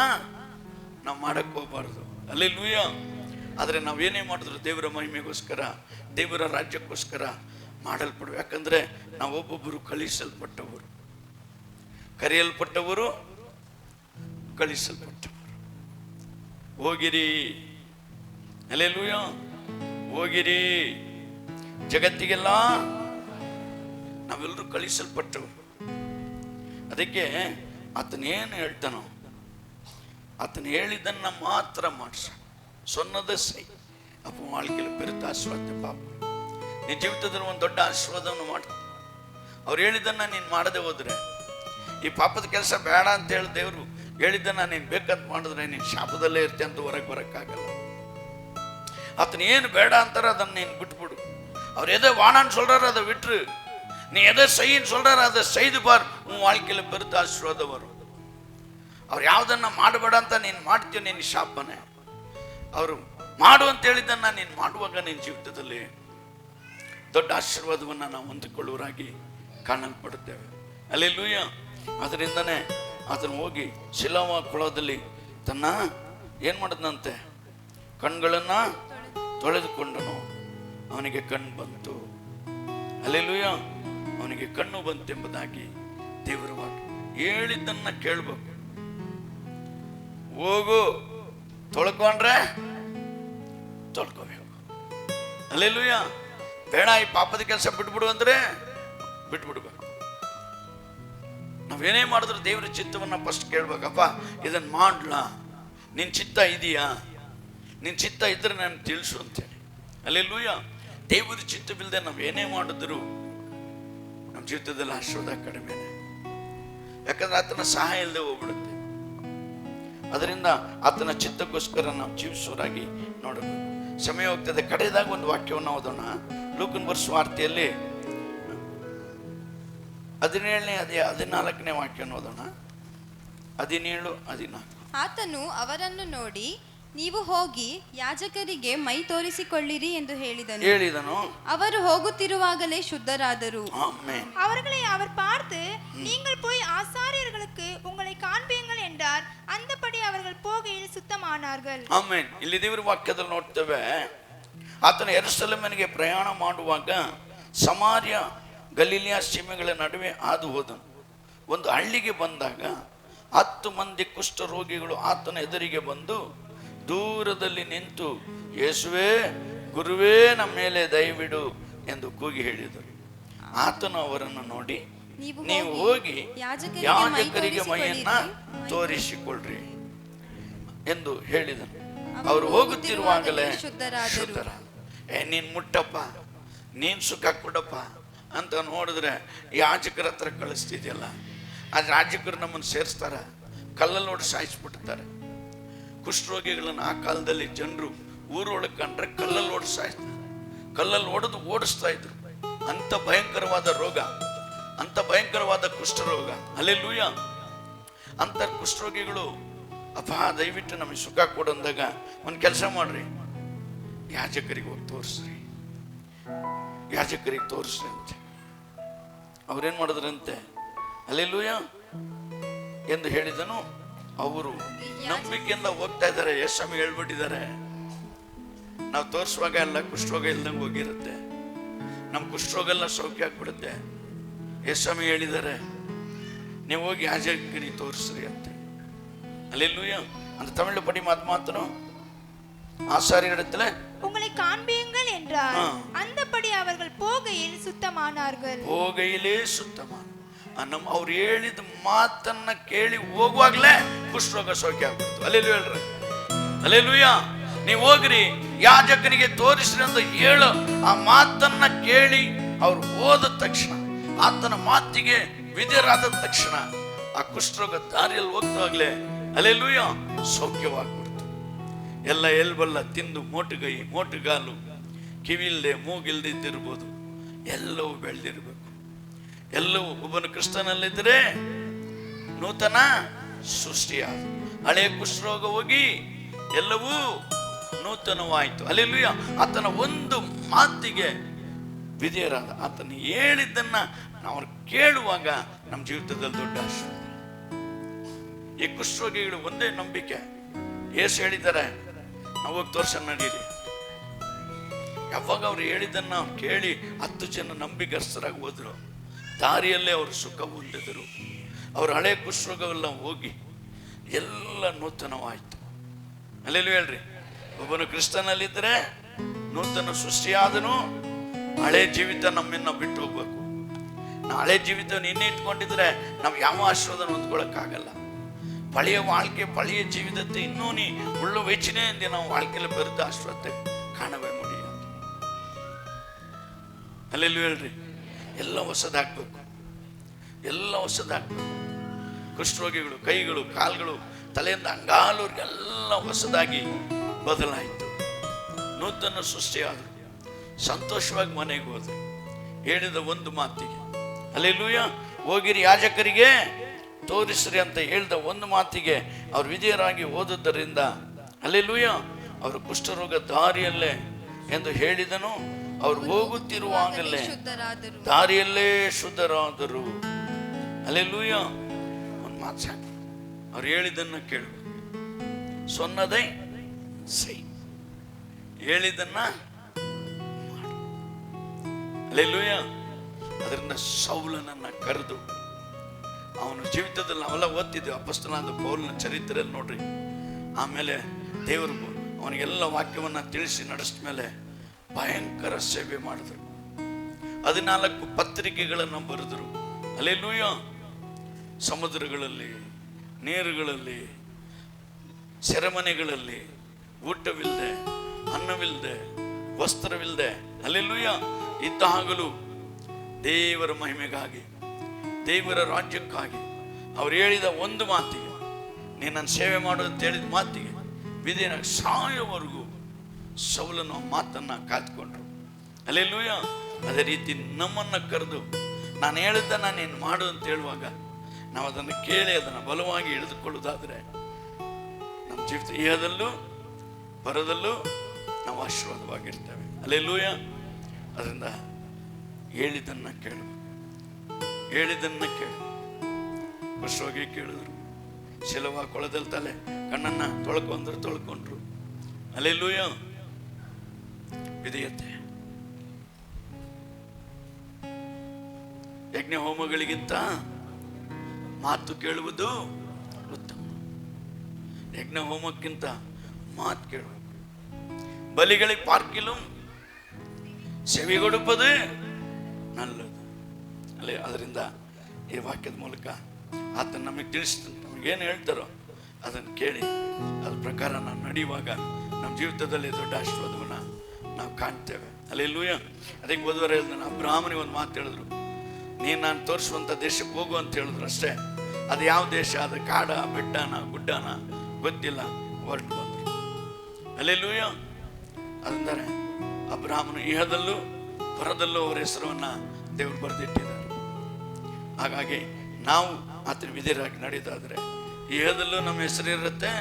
ನಾವು ಮಾಡಕ್ಕೆ ಹೋಗ್ಬಾರ್ದು. ಹಲ್ಲೆಲೂಯ. ಆದರೆ ನಾವು ಏನೇ ಮಾಡಿದ್ರು ದೇವರ ಮಹಿಮೆಗೋಸ್ಕರ, ದೇವರ ರಾಜ್ಯಕ್ಕೋಸ್ಕರ ಮಾಡಲ್ಪಡುವ. ಯಾಕಂದರೆ ನಾವು ಒಬ್ಬೊಬ್ಬರು ಕಳಿಸಲ್ಪಟ್ಟವರು, ಕರೆಯಲ್ಪಟ್ಟವರು, ಕಳಿಸಲ್ಪಟ್ಟವರು. ಹೋಗಿರಿ, ಹಲ್ಲೆಲೂಯ, ಹೋಗಿರಿ ಜಗತ್ತಿಗೆಲ್ಲ. ನಾವೆಲ್ಲರೂ ಕಳಿಸಲ್ಪಟ್ಟವರು. ಅದಕ್ಕೆ ಆತನೇನು ಹೇಳ್ತಾನೋ ಆತನು ಹೇಳಿದ್ದನ್ನು ಮಾತ್ರ ಮಾಡಿಸ. ಸೊನ್ನದ ಸೈ ಅಪ್ಪ வாழ்க்கையில் பெருத்த ಆಶೀರ್ವಾದ. ಪಾಪ ನಿನ್ನ ಜೀವಿತದಲ್ಲಿ ಒಂದು ದೊಡ್ಡ ಆಶೀರ್ವಾದವನ್ನು ಮಾಡ್ತೀನಿ. ಅವ್ರು ಹೇಳಿದ್ದನ್ನು ನೀನು ಮಾಡದೆ ಹೋದ್ರೆ, ಈ ಪಾಪದ ಕೆಲಸ ಬೇಡ ಅಂತ ಹೇಳಿ ದೇವರು ಹೇಳಿದ್ದನ್ನು ನೀನು ಬೇಕಂತ ಮಾಡಿದ್ರೆ ನೀನು ಶಾಪದಲ್ಲೇ ಇರ್ತೀಯ ಅಂತ ಹೊರಗೆ ಬರೋಕ್ಕಾಗಲ್ಲ. ಆತನ ಏನು ಬೇಡ ಅಂತಾರ ಅದನ್ನು ನೀನು ಬಿಟ್ಬಿಡು. ಅವ್ರು எதை வானான்னு சொல்றாரு அதை விட்டுரு. நீ எதை செய்யின்னு சொல்றாரு அதை செய்து பார். உன் வாழ்க்கையில பெருத்த ஆசீர்வாதம் வரும். ಅವ್ರು ಯಾವುದನ್ನ ಮಾಡಬೇಡ ಅಂತ ನೀನು ಮಾಡ್ತೀಯ, ನೀನು ಶಾಪನೆ. ಅವರು ಮಾಡು ಅಂತ ಹೇಳಿದ್ದನ್ನು ನೀನು ಮಾಡುವಾಗ ನಿನ್ನ ಜೀವಿತದಲ್ಲಿ ದೊಡ್ಡ ಆಶೀರ್ವಾದವನ್ನು ನಾವು ಹೊಂದಿಕೊಳ್ಳುವರಾಗಿ ಕಾಣಲ್ಪಡುತ್ತೇವೆ. ಹಲ್ಲೆಲೂಯ. ಅದರಿಂದನೇ ಅದನ್ನು ಹೋಗಿ ಸಿಲೋವ ಕೊಳದಲ್ಲಿ ತನ್ನ ಏನು ಮಾಡಿದ್ನಂತೆ, ಕಣ್ಗಳನ್ನು ತೊಳೆದುಕೊಂಡನು. ಅವನಿಗೆ ಕಣ್ಣು ಬಂತು. ಹಲ್ಲೆಲೂಯ. ಅವನಿಗೆ ಕಣ್ಣು ಬಂತೆಂಬುದಾಗಿ ದೇವರ ವಾಕ್ಯ ಹೇಳಿದ್ದನ್ನ ಕೇಳಬೇಕು. ಹೋಗು, ತೊಳ್ಕೊಂಡ್ರೆ ತೊಳ್ಕೋಬೇಕು. ಹಲ್ಲೆಲೂಯ. ಬೇಡ ಈ ಪಾಪದ ಕೆಲಸ ಬಿಟ್ಬಿಡು ಅಂದ್ರೆ ಬಿಟ್ಬಿಡ್ಬೇಕು. ನಾವೇನೇ ಮಾಡಿದ್ರು ದೇವರ ಚಿತ್ತವನ್ನು ಫಸ್ಟ್ ಕೇಳ್ಬೇಕಪ್ಪ, ಇದನ್ನು ಮಾಡ್ಲಾ, ನಿನ್ನ ಚಿತ್ತ ಇದೆಯಾ? ನಿನ್ನ ಚಿತ್ತ ಇದ್ರೆ ನಾನು ತಿಳಿಸು ಅಂತೇಳಿ. ಹಲ್ಲೆಲೂಯ. ದೇವರ ಚಿತ್ತವಿಲ್ಲದೆ ನಾವು ಏನೇ ಮಾಡಿದ್ರು ನಮ್ಮ ಜೀವಿತದಲ್ಲಿ ಆಶೀರ್ವಾದ ಕಡಿಮೆನೆ. ಯಾಕಂದ್ರೆ ಆತನ ಸಹಾಯ ಇಲ್ಲದೆ ಹೋಗ್ಬಿಡುತ್ತೆ. ಅದರಿಂದ ಆತನ ಚಿತ್ತಕ್ಕೋಸ್ಕರ ನಾವು ಜೀವಿಸೋರಾಗಿ ನೋಡಬೇಕು. ಸಮಯ ಹೋಗ್ತದೆ. ಕಡೆಯದಾಗ ಒಂದು ವಾಕ್ಯವನ್ನು ಓದೋಣ. ಲೂಕನ ಬರೆದ ವಾರ್ತೆಯಲ್ಲಿ 17-14 ವಾಕ್ಯವನ್ನು ಓದೋಣ. 17-14. ಆತನು ಅವರನ್ನು ನೋಡಿ, ನೀವು ಹೋಗಿ ಯಾಜಕರಿಗೆ ಮೈ ತೋರಿಸಿಕೊಳ್ಳಿರಿ ಎಂದು ಹೇಳಿದನು. ಅವರು ಹೋಗುತ್ತಿರುವಾಗಲೇ ಶುದ್ಧರಾದರು. ஆமென். அவர்களை அவர் பார்த்து, நீங்கள் போய் ஆசாரியர்களுக்கு உங்களை காண்பீங்கள் என்றார். அந்தபடி அவர்கள் போகையில் சுத்தமானார்கள். ಆಮೆನ್. ಇಲ್ಲಿ ದೇವರ ವಾಕ್ಯದಲ್ಲಿ ನೋಡ್ತೇವೆ, ಆತನ ಯೆರೂಸಲೇಮಿಗೆ ಪ್ರಯಾಣ ಮಾಡುವಾಗ ಸಮಾರ್ಯ ಗಲಿಲಿಯ ಸೀಮೆಗಳ ನಡುವೆ ಹಾದು ಹೋದನು. ಒಂದು ಹಳ್ಳಿಗೆ ಬಂದಾಗ 10 ಮಂದಿ ಕುಷ್ಠರೋಗಿಗಳು ಆತನ ಎದುರಿಗೆ ಬಂದು ದೂರದಲ್ಲಿ ನಿಂತು, ಯೇಸುವೇ, ಗುರುವೇ, ನಮ್ಮ ಮೇಲೆ ದಯವಿಡು ಎಂದು ಕೂಗಿ ಹೇಳಿದರು. ಆತನು ಅವರನ್ನು ನೋಡಿ, ನೀವು ಹೋಗಿ ಯಾಜಕರಿಗೆ ಮೈಯನ್ನ ತೋರಿಸಿಕೊಳ್ಳ್ರಿ ಎಂದು ಹೇಳಿದನು. ಅವರು ಹೋಗುತ್ತಿರುವಾಗಲೇ ಶುದ್ಧರ. ನೀನ್ ಮುಟ್ಟಪ್ಪ, ನೀನ್ ಸುಖ ಕೊಡಪ್ಪ ಅಂತ ನೋಡಿದ್ರೆ ಯಾಜಕರ ಹತ್ರ ಕಳಿಸ್ತಿದ್ಯಲ್ಲ, ಆ ಯಾಜಕರು ನಮ್ಮನ್ನು ಸೇರಿಸ್ತಾರ, ಕಲ್ಲಲ್ಲಿ ನೋಡಿ ಸಾಯಿಸ್ಬಿಡ್ತಾರೆ. ಕುಷ್ಠರೋಗಿಗಳನ್ನು ಆ ಕಾಲದಲ್ಲಿ ಜನರು ಊರೊಳಗೆ ಕಂಡ್ರೆ ಕಲ್ಲಲ್ಲಿ ಓಡಿ ಸಾಯಿಸ್ತಾರೆ, ಕಲ್ಲಲ್ಲಿ ಹೊಡೆದು ಓಡಿಸ್ತಾ ಇದ್ರು. ಅಂತ ಭಯಂಕರವಾದ ರೋಗ, ಅಂತ ಭಯಂಕರವಾದ ಕುಷ್ಠರೋಗ. ಹಲ್ಲೆಲೂಯ. ಅಂತ ಕುಷ್ಠರೋಗಿಗಳು, ಅಪ್ಪ ದಯವಿಟ್ಟು ನಮಗೆ ಸುಖ ಕೊಡಂದಾಗ ಒಂದು ಕೆಲಸ ಮಾಡ್ರಿ, ಯಾಜಕರಿಗೆ ಹೋಗಿ ತೋರಿಸ್ರಿ, ಯಾಜಕರಿಗೆ ತೋರಿಸ್ರಿ ಅಂತ. ಅವ್ರೇನ್ ಮಾಡಿದ್ರಂತೆ, ಹಲ್ಲೆಲೂಯ ಎಂದು ಹೇಳಿದನು. ಅವರು ನಂಬಿಕೆಯಿಂದ ಹೋಗ್ತಾ ಇದ್ದಾರೆ. ಯೇಸು ಹೇಳ್ಬಿಟ್ಟಿದ್ದಾರೆ, ನಾವು ತೋರಿಸುವಾಗ ಎಲ್ಲ ಕುಷ್ಠರೋಗ ಇಲ್ದಂಗೆ ಹೋಗಿರುತ್ತೆ, ನಮ್ಮ ಕುಷ್ಠರೋಗ ಎಲ್ಲ ಸೌಖ್ಯ ಆಗ್ಬಿಡುತ್ತೆ. ಯೇಸು ಹೇಳಿದ್ದಾರೆ, ನೀವು ಹೋಗಿ ಯಾಜಕರಿಗೆ ತೋರಿಸ್ರಿ ಅಂತ. அல்லேலூய. அந்த தமிழ்ல படி மாத்தணும். ஆசாரியரிடத்துல உங்களை காண்பீங்கள் என்றார். அந்தபடி அவர்கள் போகையில் சுத்தமானார்கள். ಹೋಗೈಲೇ ಸುತ್ತಮಾನ. ನಮ್ಮ ಅವ್ರು ಹೇಳಿದ ಮಾತನ್ನ ಕೇಳಿ ಹೋಗುವಾಗಲೇ ಕುಷ್ಠರೋಗ ಸೌಖ್ಯ ಆಗ್ಬಿಡ್ತು. ಅಲ್ಲೇಲೂ ಹೇಳ್ರಿ, ಅಲ್ಲೇಲೂಯ. ನೀವು ಹೋಗ್ರಿ, ಯಾಜಕನಿಗೆ ತೋರಿಸ್ರಿ ಅಂತ ಹೇಳು. ಆ ಮಾತನ್ನ ಕೇಳಿ ಅವ್ರು ಹೋದ ತಕ್ಷಣ, ಆತನ ಮಾತಿಗೆ ವಿಧೇಯರಾದ ತಕ್ಷಣ ಆ ಕುಷ್ಠರೋಗ ದಾರಿಯಲ್ಲಿ ಹೋಗ್ತಾಗ್ಲೇ ಅಲ್ಲೇಲೂಯ ಸೌಖ್ಯವಾಗ್ಬಿಡ್ತು. ಎಲ್ಲ ಎಲ್ಬಲ್ಲ ತಿಂದು ಮೋಟುಗೈ ಮೋಟುಗಾಲು, ಕಿವಿಲ್ದೆ ಮೂಗಿಲ್ದೆ ಇದ್ದಿರ್ಬೋದು, ಎಲ್ಲವೂ ಬೆಳೆದಿರ್ಬೇಕು. ಎಲ್ಲವೂ ಒಬ್ಬನು ಕ್ರಿಸ್ತನಲ್ಲಿದ್ದರೆ ನೂತನ ಸೃಷ್ಟಿಯಾದ, ಹಳೆ ಕುಷ್ಠರೋಗ ಹೋಗಿ ಎಲ್ಲವೂ ನೂತನವಾಯಿತು. ಹಲ್ಲೆಲೂಯಾ. ಆತನ ಒಂದು ಮಾತಿಗೆ ವಿಧೇಯರಾದ, ಆತನ ಹೇಳಿದ್ದನ್ನ ನಾವು ಕೇಳುವಾಗ ನಮ್ಮ ಜೀವಿತದಲ್ಲಿ ದೊಡ್ಡ ಆಶೀರ್ವಾದ. ಈ ಕುಷ್ಠರೋಗಿಗಳು ಒಂದೇ ನಂಬಿಕೆ, ಏಸು ಹೇಳಿದ್ದಾರೆ, ನಾವು ಹೋಗಿ ತೋರ್ಸೋಣ ನಡೀರಿ. ಯಾವಾಗ ಅವ್ರು ಹೇಳಿದ್ದನ್ನ ಕೇಳಿ 10 ಜನ ನಂಬಿಗಸ್ತರಾಗಿ ಹೋದ್ರು. ದಾರಿಯಲ್ಲೇ ಅವರು ಸುಖ ಹೊಂದಿದರು. ಅವ್ರ ಹಳೆ ಕುಷ್ಠರೋಗವೆಲ್ಲ ಹೋಗಿ ಎಲ್ಲ ನೂತನವಾಯಿತು. ಅಲ್ಲೆಲ್ಲೂ ಹೇಳ್ರಿ, ಒಬ್ಬನು ಕ್ರಿಸ್ತನಲ್ಲಿದ್ದರೆ ನೂತನ ಸೃಷ್ಟಿಯಾದನು. ಹಳೆ ಜೀವಿತ ನಮ್ಮನ್ನ ಬಿಟ್ಟು ಹೋಗ್ಬೇಕು. ನಾವು ಹಳೆ ಜೀವಿತ ಇನ್ನೇ ಇಟ್ಕೊಂಡಿದ್ರೆ ನಾವು ಯಾವ ಆಶೀರ್ವಾದ ಹೊಂದ್ಕೊಳಕ್ಕಾಗಲ್ಲ. பழைய வாழ்க்கை, பழைய ஜீவிதத்தை இன்னும் நீ உள்ள வச்சுனே இந்த நம்ம வாழ்க்கையில பெருத்த ஆசீர்வாதத்தை காணவே முடியும். அல்லேலூயா. ಎಲ್ಲ ಹೊಸದಾಗಬೇಕು, ಎಲ್ಲ ಹೊಸದಾಗಬೇಕು. ಕುಷ್ಠರೋಗಿಗಳು ಕೈಗಳು ಕಾಲುಗಳು ತಲೆಯಿಂದ ಅಂಗಾಲೂರಿಗೆಲ್ಲ ಹೊಸದಾಗಿ ಬದಲಾಯಿತು. ನೂತನ ಸೃಷ್ಟಿಯಾದರು. ಸಂತೋಷವಾಗಿ ಮನೆಗೆ ಹೋದ್ರು. ಹೇಳಿದ ಒಂದು ಮಾತಿಗೆ, ಹಲ್ಲೆಲೂಯಾ, ಹೋಗಿರಿ ಯಾಜಕರಿಗೆ ತೋರಿಸ್ರಿ ಅಂತ ಹೇಳಿದ ಒಂದು ಮಾತಿಗೆ ಅವ್ರು ವಿಧೇಯರಾಗಿ ಹೋದುದರಿಂದ ಹಲ್ಲೆಲೂಯಾ ಅವರು ಕುಷ್ಠರೋಗ ದಾರಿಯಲ್ಲೇ ಎಂದು ಹೇಳಿದನು. ಅವ್ರು ಹೋಗುತ್ತಿರುವಾಗಲೇ ದಾರಿಯಲ್ಲೇ ಶುದ್ಧರಾದರು. ಹಲ್ಲೆಲೂಯಾ. ಒಂದು ಮಾತು ಸಾಕು, ಅವ್ರು ಹೇಳಿದ್ದನ್ನ ಕೇಳು. ಸೊನ್ನதை ಸೈ, ಹೇಳಿದ್ದನ್ನ ಮಾಡು. ಹಲ್ಲೆಲೂಯಾ. ಅದರಿಂದ ಸೌಲನನ್ನ ಕರೆದು ಅವನ ಜೀವಿತದಲ್ಲಿ ನಾವೆಲ್ಲ ಓದ್ತಿದ್ದೇವೆ. ಅಪೊಸ್ತಲನಾದ ಪೌಲನ ಚರಿತ್ರೆಯಲ್ಲಿ ನೋಡ್ರಿ. ಆಮೇಲೆ ದೇವರು ಅವನಿಗೆಲ್ಲ ವಾಕ್ಯವನ್ನ ತಿಳಿಸಿ ನಡೆಸಿದ ಮೇಲೆ ಭಯಂಕರ ಸೇವೆ ಮಾಡಿದ್ರು. 14 ಪತ್ರಿಕೆಗಳನ್ನು ಬರೆದರು. ಹಲ್ಲೆಲೂಯಾ. ಸಮುದ್ರಗಳಲ್ಲಿ, ನೀರುಗಳಲ್ಲಿ, ಸೆರೆಮನೆಗಳಲ್ಲಿ, ಊಟವಿಲ್ಲದೆ, ಅನ್ನವಿಲ್ಲದೆ, ವಸ್ತ್ರವಿಲ್ಲದೆ, ಹಲ್ಲೆಲೂಯಾ ಇದ್ದಾಗಲೂ ದೇವರ ಮಹಿಮೆಗಾಗಿ, ದೇವರ ರಾಜ್ಯಕ್ಕಾಗಿ ಅವ್ರು ಹೇಳಿದ ಒಂದು ಮಾತಿಗೆ, ನೀನು ನನ್ನ ಸೇವೆ ಮಾಡು ಅಂತ ಹೇಳಿದ ಮಾತಿಗೆ ವಿಧೇಯನಾಗಿ ಸಾಯೋವರೆಗೂ ಸೌಲನ ಮಾತನ್ನ ಕಾತ್ಕೊಂಡ್ರು. ಹಲ್ಲೆಲೂಯಾ. ಅದೇ ರೀತಿ ನಮ್ಮನ್ನ ಕರೆದು ನಾನು ಹೇಳಿದ್ದನ್ನ ನೀನು ಮಾಡು ಅಂತ ಹೇಳುವಾಗ ನಾವು ಅದನ್ನು ಕೇಳಿ ಅದನ್ನು ಬಲವಾಗಿ ಹಿಡಿದುಕೊಳ್ಳುವುದಾದ್ರೆ ನಮ್ಮ ಜೀವಿತ ಇಹದಲ್ಲೂ ಪರದಲ್ಲೂ ನಾವು ಆಶೀರ್ವಾದವಾಗಿರ್ತೇವೆ. ಹಲ್ಲೆಲೂಯಾ. ಅದರಿಂದ ಹೇಳಿದ್ದನ್ನ ಕೇಳು, ಹೇಳಿದ್ದನ್ನ ಕೇಳು. ಖುಷಿಯಾಗಿ ಕೇಳಿದ್ರು. ಶಿಲುವ ಕೊಳದಲ್ಲಿ ತಲೆ ಕಣ್ಣನ್ನ ತೊಳ್ಕೊಂಡ್ರು, ತೊಳ್ಕೊಂಡ್ರು. ಹಲ್ಲೆಲೂಯಾ. ವಿಧೇಯತೆ. ಯಜ್ಞ ಹೋಮಗಳಿಗಿಂತ ಮಾತು ಕೇಳುವುದು ಉತ್ತಮ. ಯಜ್ಞ ಹೋಮಕ್ಕಿಂತ ಮಾತು ಕೇಳುವುದು. ಬಲಿಗಳಿಗೆ ಪಾರ್ಕಿலும் செவி கொடுப்பது நல்லது. ಅಲ್ಲೇ ಅದರಿಂದ ಈ ವಾಕ್ಯದ ಮೂಲಕ ಆತನ ನಮಗೆ ತಿಳಿಸ್ತಾನೆ. ನಮಗೇನು ಹೇಳ್ತಾರೋ ಅದನ್ನು ಕೇಳಿ ಅದ್ರ ಪ್ರಕಾರ ನಾವು ನಡೆಯುವಾಗ ನಮ್ಮ ಜೀವಿತದಲ್ಲಿ ದೊಡ್ಡ ಆಶೀರ್ವಾದವನ್ನು ನಾವು ಕಾಣ್ತೇವೆ. ಹಲ್ಲೆಲೂಯಾ. ಅದಕ್ಕೆ ಹೋದವರ ಹೇಳಿದ ಅಬ್ರಹಾಮನಿಗೆ ಒಂದು ಮಾತು ಹೇಳಿದ್ರು, ನೀನು ನಾನು ತೋರಿಸುವಂಥ ದೇಶಕ್ಕೆ ಹೋಗು ಅಂತ ಹೇಳಿದ್ರು ಅಷ್ಟೇ. ಅದು ಯಾವ ದೇಶ, ಅದು ಕಾಡ, ಬೆಟ್ಟನ, ಗುಡ್ಡನ ಗೊತ್ತಿಲ್ಲ, ಹೊರಟು ಬಂದರು. ಹಲ್ಲೆಲೂಯಾ. ಅದಂದರೆ ಅಬ್ರಹಾಮನು ಇಹದಲ್ಲೂ ಪರದಲ್ಲೂ ಅವರ ಹೆಸರನ್ನು ದೇವರು ಬರೆದಿಟ್ಟಿದ್ದಾರೆ. ಹಾಗಾಗಿ ನಾವು ಆತನ ವಿಧೇಯರಾಗಿ ನಡೆಯೋದಾದರೆ ಇಹದಲ್ಲೂ ನಮ್ಮ ಹೆಸರಿರುತ್ತೆ,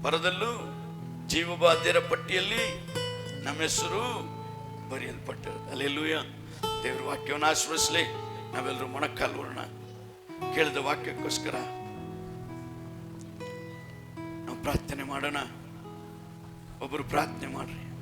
ಪರದಲ್ಲೂ ಜೀವಬಾಧ್ಯರ ಪಟ್ಟಿಯಲ್ಲಿ ನಮ್ಮ ಹೆಸರು ಬರೆಯಲ್ಪಟ್ಟಿರುತ್ತೆ. ಹಲ್ಲೆಲೂಯಾ. ದೇವರ ವಾಕ್ಯವನ್ನು ಆಶೀರ್ವದಿಸಲಿ. ನಾವೆಲ್ಲರೂ ಮೊಣಕಾಲೂರೋಣ. ಕೇಳಿದ ವಾಕ್ಯಕ್ಕೋಸ್ಕರ ನಾವು ಪ್ರಾರ್ಥನೆ ಮಾಡೋಣ. ಒಬ್ಬರು ಪ್ರಾರ್ಥನೆ ಮಾಡ್ರಿ.